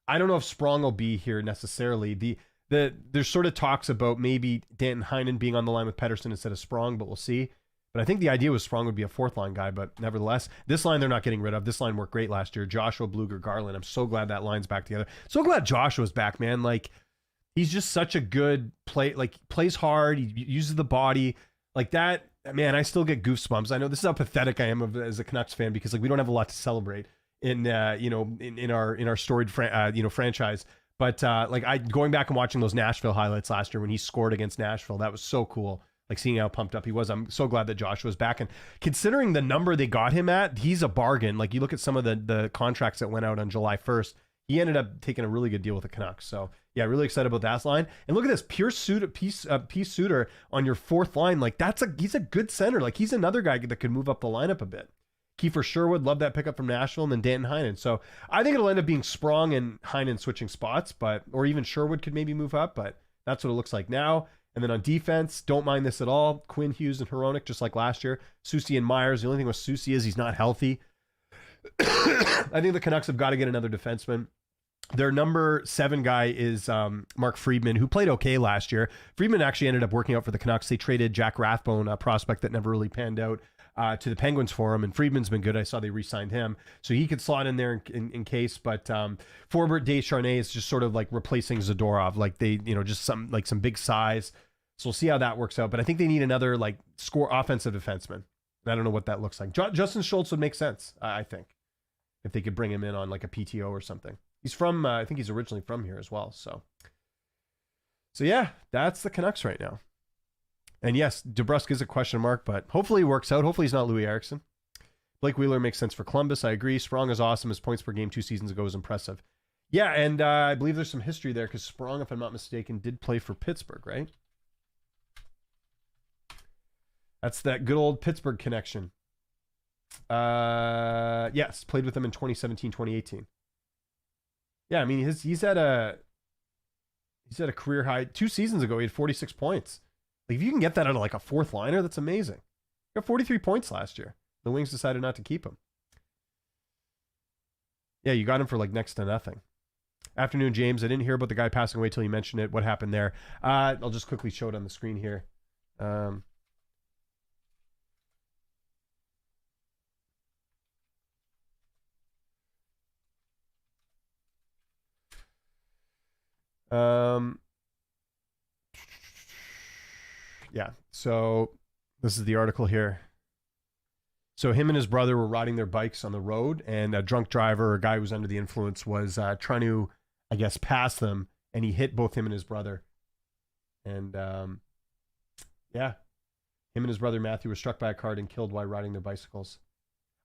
I don't know if Sprong will be here necessarily. There's sort of talks about maybe Danton Heinen being on the line with Pettersson instead of Sprong, but we'll see. But I think the idea was Sprong would be a fourth line guy, but nevertheless, this line they're not getting rid of. This line worked great last year. Joshua, Bluger, Garland. I'm so glad that line's back together. So glad Joshua's back, man. Like, he's just such a good play. Like, plays hard. He uses the body like that. Man, I still get goosebumps. I know this is how pathetic I am as a Canucks fan because like we don't have a lot to celebrate in our storied franchise. But going back and watching those Nashville highlights last year when he scored against Nashville, that was so cool. Like seeing how pumped up he was. I'm so glad that Joshua's back. And considering the number they got him at, he's a bargain. Like you look at some of the contracts that went out on July 1st, he ended up taking a really good deal with the Canucks. So yeah, really excited about that line. And look at this, Pius Suter on your fourth line. Like he's a good center. Like he's another guy that could move up the lineup a bit. Kiefer Sherwood, love that pickup from Nashville, and then Danton Heinen. So I think it'll end up being Sprong and Heinen switching spots, or even Sherwood could maybe move up, but that's what it looks like now. And then on defense, don't mind this at all. Quinn Hughes and Hronek, just like last year. Soucy and Myers. The only thing with Soucy is he's not healthy. I think the Canucks have got to get another defenseman. Their number 7 guy is Mark Friedman, who played okay last year. Friedman actually ended up working out for the Canucks. They traded Jack Rathbone, a prospect that never really panned out, to the Penguins for him, and Friedman's been good. I saw they re-signed him, so he could slot in there in case. But Forbort Descharnais is just sort of like replacing Zadorov, like they, just some big size. So we'll see how that works out. But I think they need another like score offensive defenseman. I don't know what that looks like. Justin Schultz would make sense, I think, if they could bring him in on like a PTO or something. He's from, I think he's originally from here as well. So yeah, that's the Canucks right now. And yes, DeBrusk is a question mark, but hopefully it works out. Hopefully he's not Louis Eriksson. Blake Wheeler makes sense for Columbus. I agree. Sprong is awesome. His points per game 2 seasons ago was impressive. Yeah, and I believe there's some history there because Sprong, if I'm not mistaken, did play for Pittsburgh, right? That's that good old Pittsburgh connection. Yes, played with them in 2017, 2018. Yeah, I mean, he's at a career high. 2 seasons ago, he had 46 points. Like, if you can get that out of like a fourth liner, that's amazing. He got 43 points last year. The Wings decided not to keep him. Yeah, you got him for like next to nothing. Afternoon, James. I didn't hear about the guy passing away till you mentioned it. What happened there? I'll just quickly show it on the screen here. Um, yeah. So this is the article here. So him and his brother were riding their bikes on the road, and a drunk driver, a guy who was under the influence, was trying to, I guess, pass them, and he hit both him and his brother. And yeah, him and his brother Matthew were struck by a car and killed while riding their bicycles.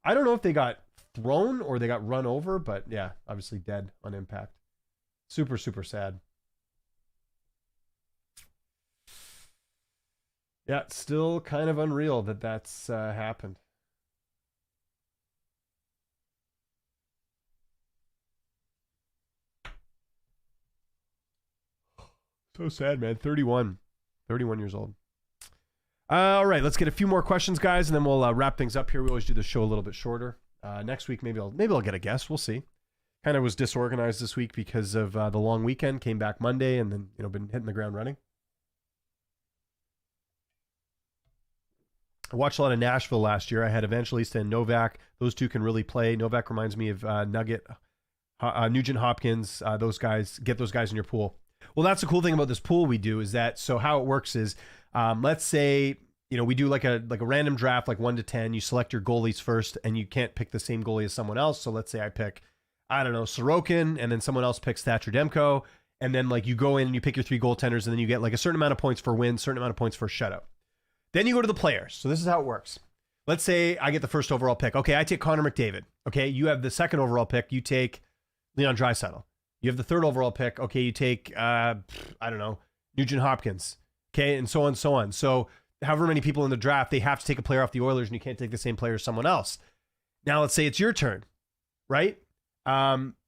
I don't know if they got thrown or they got run over, but yeah, obviously dead on impact. Super, super sad. Yeah, it's still kind of unreal that that's happened. So sad, man. 31 years old. All right, let's get a few more questions, guys, and then we'll wrap things up here. We always do the show a little bit shorter. Next week, maybe I'll get a guest. We'll see. Kind of was disorganized this week because of the long weekend. Came back Monday, and then been hitting the ground running. I watched a lot of Nashville last year. I had Evangelista and Novak. Those two can really play. Novak reminds me of Nugget, Nugent Hopkins. Those guys, get those guys in your pool. Well, that's the cool thing about this pool we do is that, so how it works is, let's say, we do like a random draft, like 1 to 10. You select your goalies first, and you can't pick the same goalie as someone else. So let's say I pick, I don't know, Sorokin, and then someone else picks Thatcher Demko. And then like you go in and you pick your 3 goaltenders, and then you get like a certain amount of points for wins, certain amount of points for shutout. Then you go to the players. So this is how it works. Let's say I get the first overall pick. Okay, I take Connor McDavid. Okay, you have the second overall pick. You take Leon Draisaitl. You have the third overall pick. Okay, you take, I don't know, Nugent Hopkins. Okay, and so on and so on. So however many people in the draft, they have to take a player off the Oilers, and you can't take the same player as someone else. Now let's say it's your turn, right?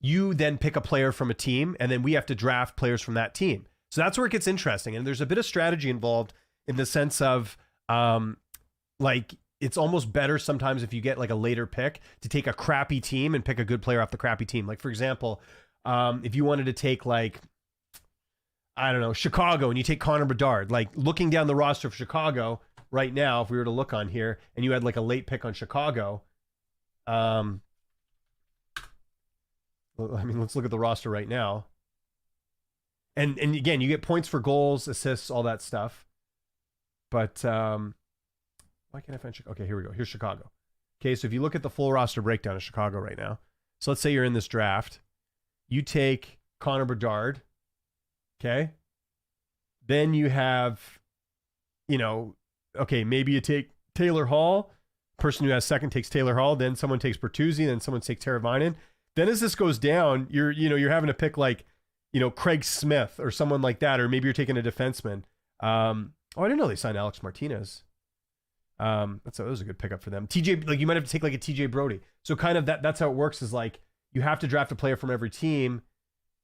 You then pick a player from a team, and then we have to draft players from that team. So that's where it gets interesting. And there's a bit of strategy involved in the sense of, like, it's almost better sometimes if you get like a later pick to take a crappy team and pick a good player off the crappy team. Like, for example, if you wanted to take, like, I don't know, Chicago, and you take Connor Bedard, like looking down the roster of Chicago right now, if we were to look on here and you had like a late pick on Chicago, I mean, let's look at the roster right now. And again, you get points for goals, assists, all that stuff. But why can't I find Chicago? Okay, here we go. Here's Chicago. Okay, so if you look at the full roster breakdown of Chicago right now, so let's say you're in this draft. You take Connor Bedard, okay? Then you have, okay, maybe you take Taylor Hall. Person who has second takes Taylor Hall. Then someone takes Bertuzzi. Then someone takes Teravainen. Then as this goes down, you're having to pick like, Craig Smith or someone like that, or maybe you're taking a defenseman. Oh, I didn't know they signed Alex Martinez. That was a good pickup for them. TJ, like you might have to take like a TJ Brody. So kind of that's how it works is like you have to draft a player from every team.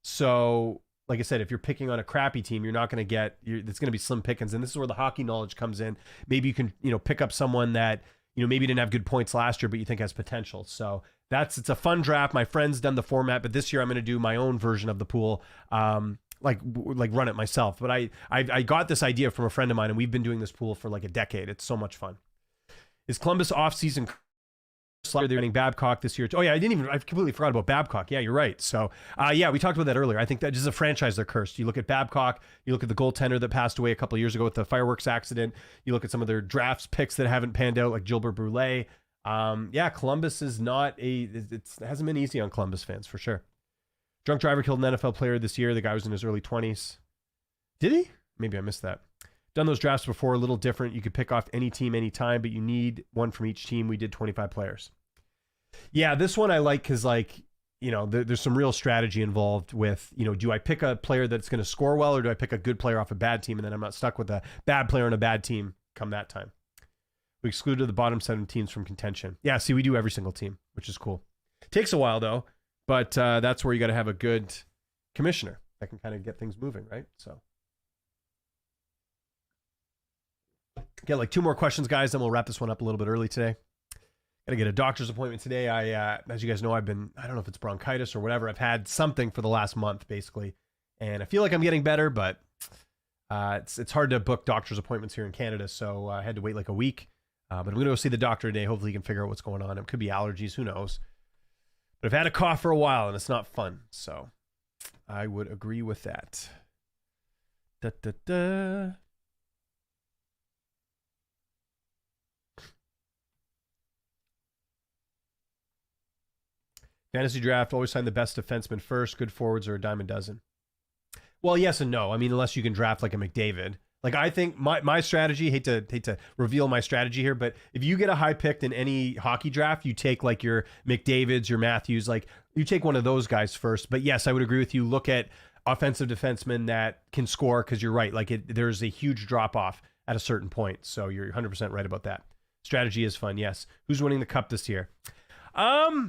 So like I said, if you're picking on a crappy team, you're not going to get, it's going to be slim pickings. And this is where the hockey knowledge comes in. Maybe you can, pick up someone that, maybe didn't have good points last year, but you think has potential. So it's a fun draft. My friend's done the format, but this year I'm going to do my own version of the pool. Like run it myself. But I got this idea from a friend of mine, and we've been doing this pool for like a decade. It's so much fun. Is Columbus off-season? They're running Babcock this year. Oh yeah, I completely forgot about Babcock. Yeah, you're right. So yeah, we talked about that earlier. I think that just a franchise they're cursed. You look at Babcock, you look at the goaltender that passed away a couple of years ago with the fireworks accident. You look at some of their drafts picks that haven't panned out, like Gilbert Brule. Yeah, Columbus is not it hasn't been easy on Columbus fans for sure. Drunk driver killed an NFL player this year. The guy was in his early 20s. Did he? Maybe I missed that. Done those drafts before, a little different. You could pick off any team anytime, but you need one from each team. We did 25 players. Yeah, this one I like because, like, there's some real strategy involved with, do I pick a player that's going to score well, or do I pick a good player off a bad team, and then I'm not stuck with a bad player on a bad team come that time. We excluded the bottom 7 teams from contention. Yeah, see, we do every single team, which is cool. Takes a while, though. But that's where you got to have a good commissioner that can kind of get things moving, right? So, get like 2 more questions, guys. Then we'll wrap this one up a little bit early today. Got to get a doctor's appointment today. As you guys know, I don't know if it's bronchitis or whatever. I've had something for the last month, basically, and I feel like I'm getting better, but it's hard to book doctor's appointments here in Canada, so I had to wait like a week. But I'm going to go see the doctor today. Hopefully, he can figure out what's going on. It could be allergies. Who knows? But I've had a cough for a while, and it's not fun. So I would agree with that. Da, da, da. Fantasy draft, always sign the best defenseman first. Good forwards are a dime a dozen. Well, yes and no. I mean, unless you can draft like a McDavid. Like I think my strategy, hate to reveal my strategy here, but if you get a high pick in any hockey draft, you take like your McDavids, your Matthews, like you take one of those guys first. But yes, I would agree with you. Look at offensive defensemen that can score, because you're right. Like there's a huge drop off at a certain point. So you're 100% right about that. Strategy is fun. Yes. Who's winning the cup this year? I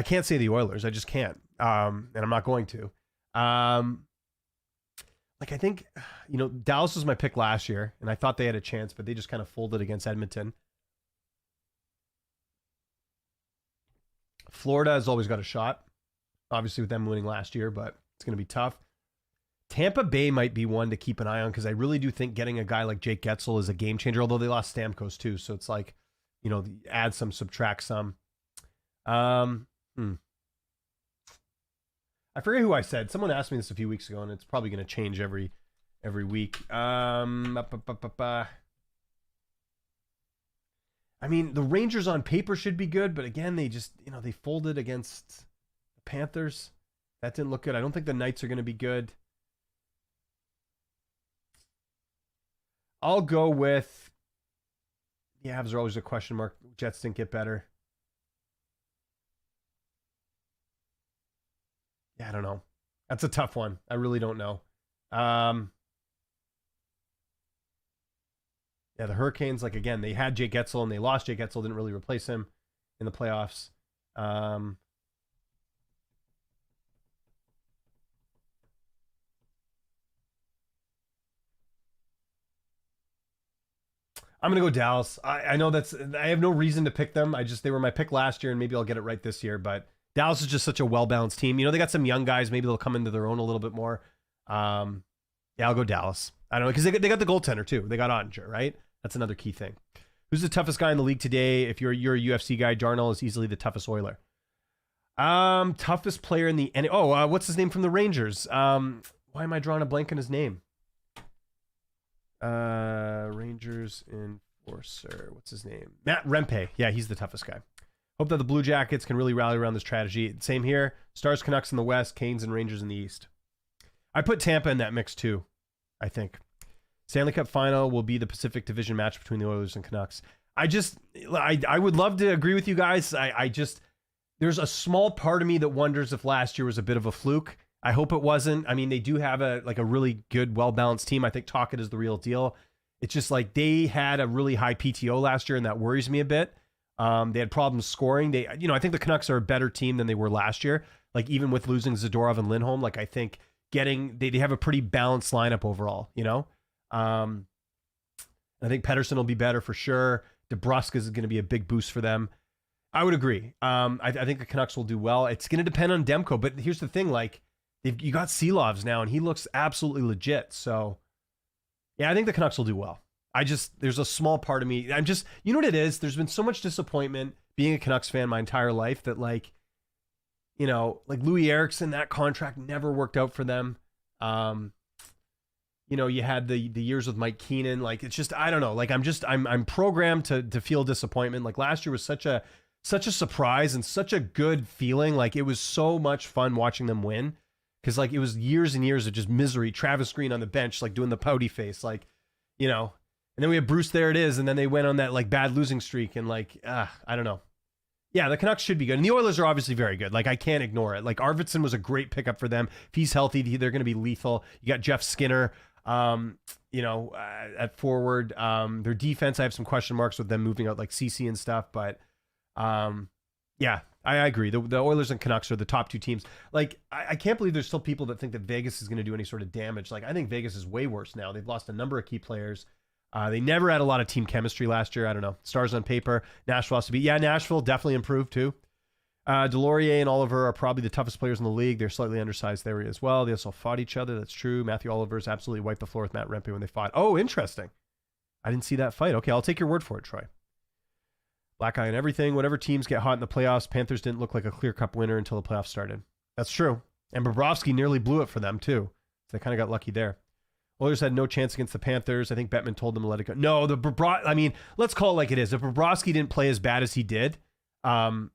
can't say the Oilers. I just can't. And I'm not going to. Like I think, Dallas was my pick last year, and I thought they had a chance, but they just kind of folded against Edmonton. Florida has always got a shot, obviously with them winning last year, but it's going to be tough. Tampa Bay might be one to keep an eye on, because I really do think getting a guy like Jake Getzel is a game changer, although they lost Stamkos too. So it's like, add some, subtract some. I forget who I said. Someone asked me this a few weeks ago, and it's probably going to change every week. I mean, the Rangers on paper should be good, but again, they just, they folded against the Panthers. That didn't look good. I don't think the Knights are going to be good. I'll go with the Avs are always a question mark. Jets didn't get better. Yeah, I don't know. That's a tough one. I really don't know. Yeah, the Hurricanes, like, again, they had Jake Getzel and they lost Jake Getzel, didn't really replace him in the playoffs. I'm going to go Dallas. I know I have no reason to pick them. They were my pick last year, and maybe I'll get it right this year, but Dallas is just such a well-balanced team. They got some young guys. Maybe they'll come into their own a little bit more. Yeah, I'll go Dallas. I don't know, because they got the goaltender too. They got Ottinger, right? That's another key thing. Who's the toughest guy in the league today? If you're a UFC guy, Darnell is easily the toughest Oiler. Toughest player in the what's his name from the Rangers? Why am I drawing a blank on his name? Rangers enforcer. What's his name? Matt Rempe. Yeah, he's the toughest guy. Hope that the Blue Jackets can really rally around this strategy. Same here. Stars, Canucks in the West, Canes and Rangers in the East. I put Tampa in that mix too, I think. Stanley Cup final will be the Pacific Division match between the Oilers and Canucks. I would love to agree with you guys. There's a small part of me that wonders if last year was a bit of a fluke. I hope it wasn't. I mean, they do have a really good, well-balanced team. I think Tocchet is the real deal. It's just like they had a really high PTO last year, and that worries me a bit. They had problems scoring. I think the Canucks are a better team than they were last year. Like even with losing Zadorov and Lindholm, like I think they have a pretty balanced lineup overall. I think Pettersson will be better for sure. DeBrusk is going to be a big boost for them. I would agree. I think the Canucks will do well. It's going to depend on Demko, but here's the thing: like you got Seelovs now, and he looks absolutely legit. So yeah, I think the Canucks will do well. There's a small part of me. You know what it is? There's been so much disappointment being a Canucks fan my entire life that like Louis Eriksson, that contract never worked out for them. You had the years with Mike Keenan. Like, it's just, I don't know. Like, I'm programmed to feel disappointment. Like last year was such a surprise and such a good feeling. Like it was so much fun watching them win. Cause like it was years and years of just misery. Travis Green on the bench, like doing the pouty face, like, and then we have Bruce, there it is. And then they went on that like bad losing streak and like, I don't know. Yeah, the Canucks should be good. And the Oilers are obviously very good. Like I can't ignore it. Like Arvidsson was a great pickup for them. If he's healthy, they're going to be lethal. You got Jeff Skinner, at forward. Their defense, I have some question marks with them moving out like CC and stuff. But yeah, I agree. The Oilers and Canucks are the top two teams. Like I can't believe there's still people that think that Vegas is going to do any sort of damage. Like I think Vegas is way worse now. They've lost a number of key players. They never had a lot of team chemistry last year. I don't know. Stars on paper. Nashville has to be. Yeah, Nashville definitely improved too. Delorier and Oliver are probably the toughest players in the league. They're slightly undersized there as well. They also fought each other. That's true. Matthew Oliver's absolutely wiped the floor with Matt Rempe when they fought. Oh, interesting. I didn't see that fight. Okay, I'll take your word for it, Troy. Black eye and everything. Whatever teams get hot in the playoffs, Panthers didn't look like a clear cup winner until the playoffs started. That's true. And Bobrovsky nearly blew it for them too. So they kind of got lucky there. Oilers had no chance against the Panthers. I think Bettman told them to let it go. No, let's call it like it is. If Bobrovsky didn't play as bad as he did, the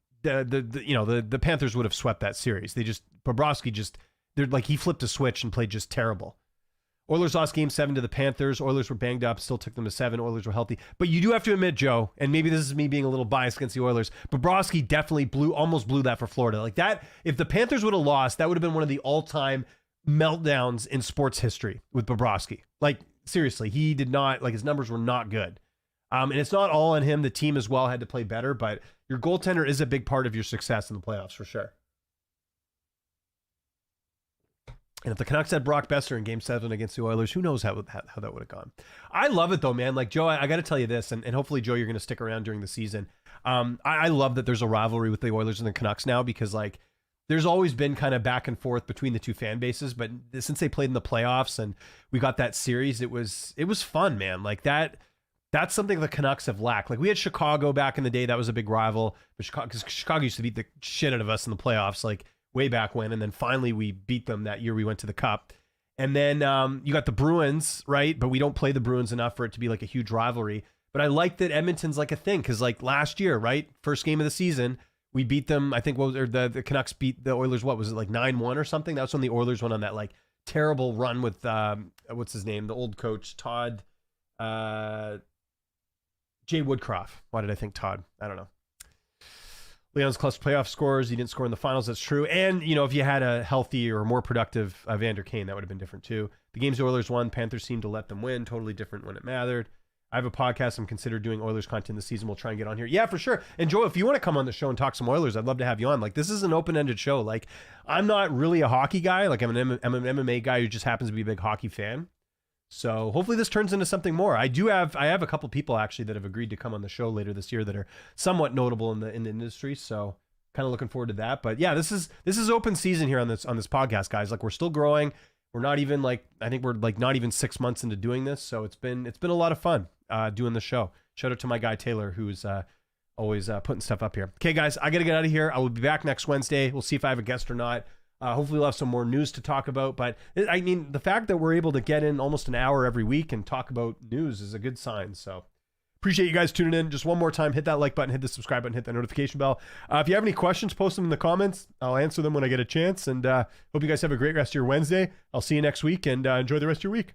Panthers would have swept that series. He flipped a switch and played just terrible. Oilers lost game 7 to the Panthers. Oilers were banged up, still took them to 7. Oilers were healthy. But you do have to admit, Joe, and maybe this is me being a little biased against the Oilers, Bobrovsky definitely almost blew that for Florida. Like that, if the Panthers would have lost, that would have been one of the all-time meltdowns in sports history with Bobrovsky. Like, seriously, he did not, his numbers were not good. And it's not all on him. The team as well had to play better, but your goaltender is a big part of your success in the playoffs for sure. And if the Canucks had Brock Besser in Game 7 against the Oilers, who knows how that would have gone. I love it, though, man. Like, Joe, I got to tell you this, and hopefully, Joe, you're going to stick around during the season. I love that there's a rivalry with the Oilers and the Canucks now because, there's always been kind of back and forth between the two fan bases. But since they played in the playoffs and we got that series, it was fun, man. Like, that's something the Canucks have lacked. Like, we had Chicago back in the day. That was a big rival. But Chicago used to beat the shit out of us in the playoffs, way back when, and then finally we beat them that year we went to the Cup. And then you got the Bruins, right? But we don't play the Bruins enough for it to be a huge rivalry. But I like that Edmonton's a thing because last year, right? First game of the season, we beat them. I think the Canucks beat the Oilers. What was it, 9-1 or something? That was when the Oilers went on that terrible run with what's his name, the old coach Todd, Jay Woodcroft. Why did I think Todd? I don't know. Leon's clutch playoff scores. He didn't score in the finals. That's true. And, if you had a healthy or more productive Vander Kane, that would have been different too. The games the Oilers won, Panthers seemed to let them win. Totally different when it mattered. I have a podcast. I'm considering doing Oilers content this season. We'll try and get on here. Yeah, for sure. And Joe, if you want to come on the show and talk some Oilers, I'd love to have you on. This is an open-ended show. I'm not really a hockey guy. I'm an MMA guy who just happens to be a big hockey fan. So hopefully this turns into something more. I have a couple people actually that have agreed to come on the show later this year that are somewhat notable in the industry. So kind of looking forward to that. But yeah, this is open season here on this podcast, guys. We're still growing. We're not even I think we're not even 6 months into doing this. So it's been a lot of fun doing the show. Shout out to my guy Taylor, who's always putting stuff up here. Okay, guys, I got to get out of here. I will be back next Wednesday. We'll see if I have a guest or not. Hopefully we'll have some more news to talk about. But I mean, the fact that we're able to get in almost an hour every week and talk about news is a good sign. So appreciate you guys tuning in. Just one more time, hit that like button, hit the subscribe button, hit that notification bell. If you have any questions, post them in the comments. I'll answer them when I get a chance. And hope you guys have a great rest of your Wednesday. I'll see you next week and enjoy the rest of your week.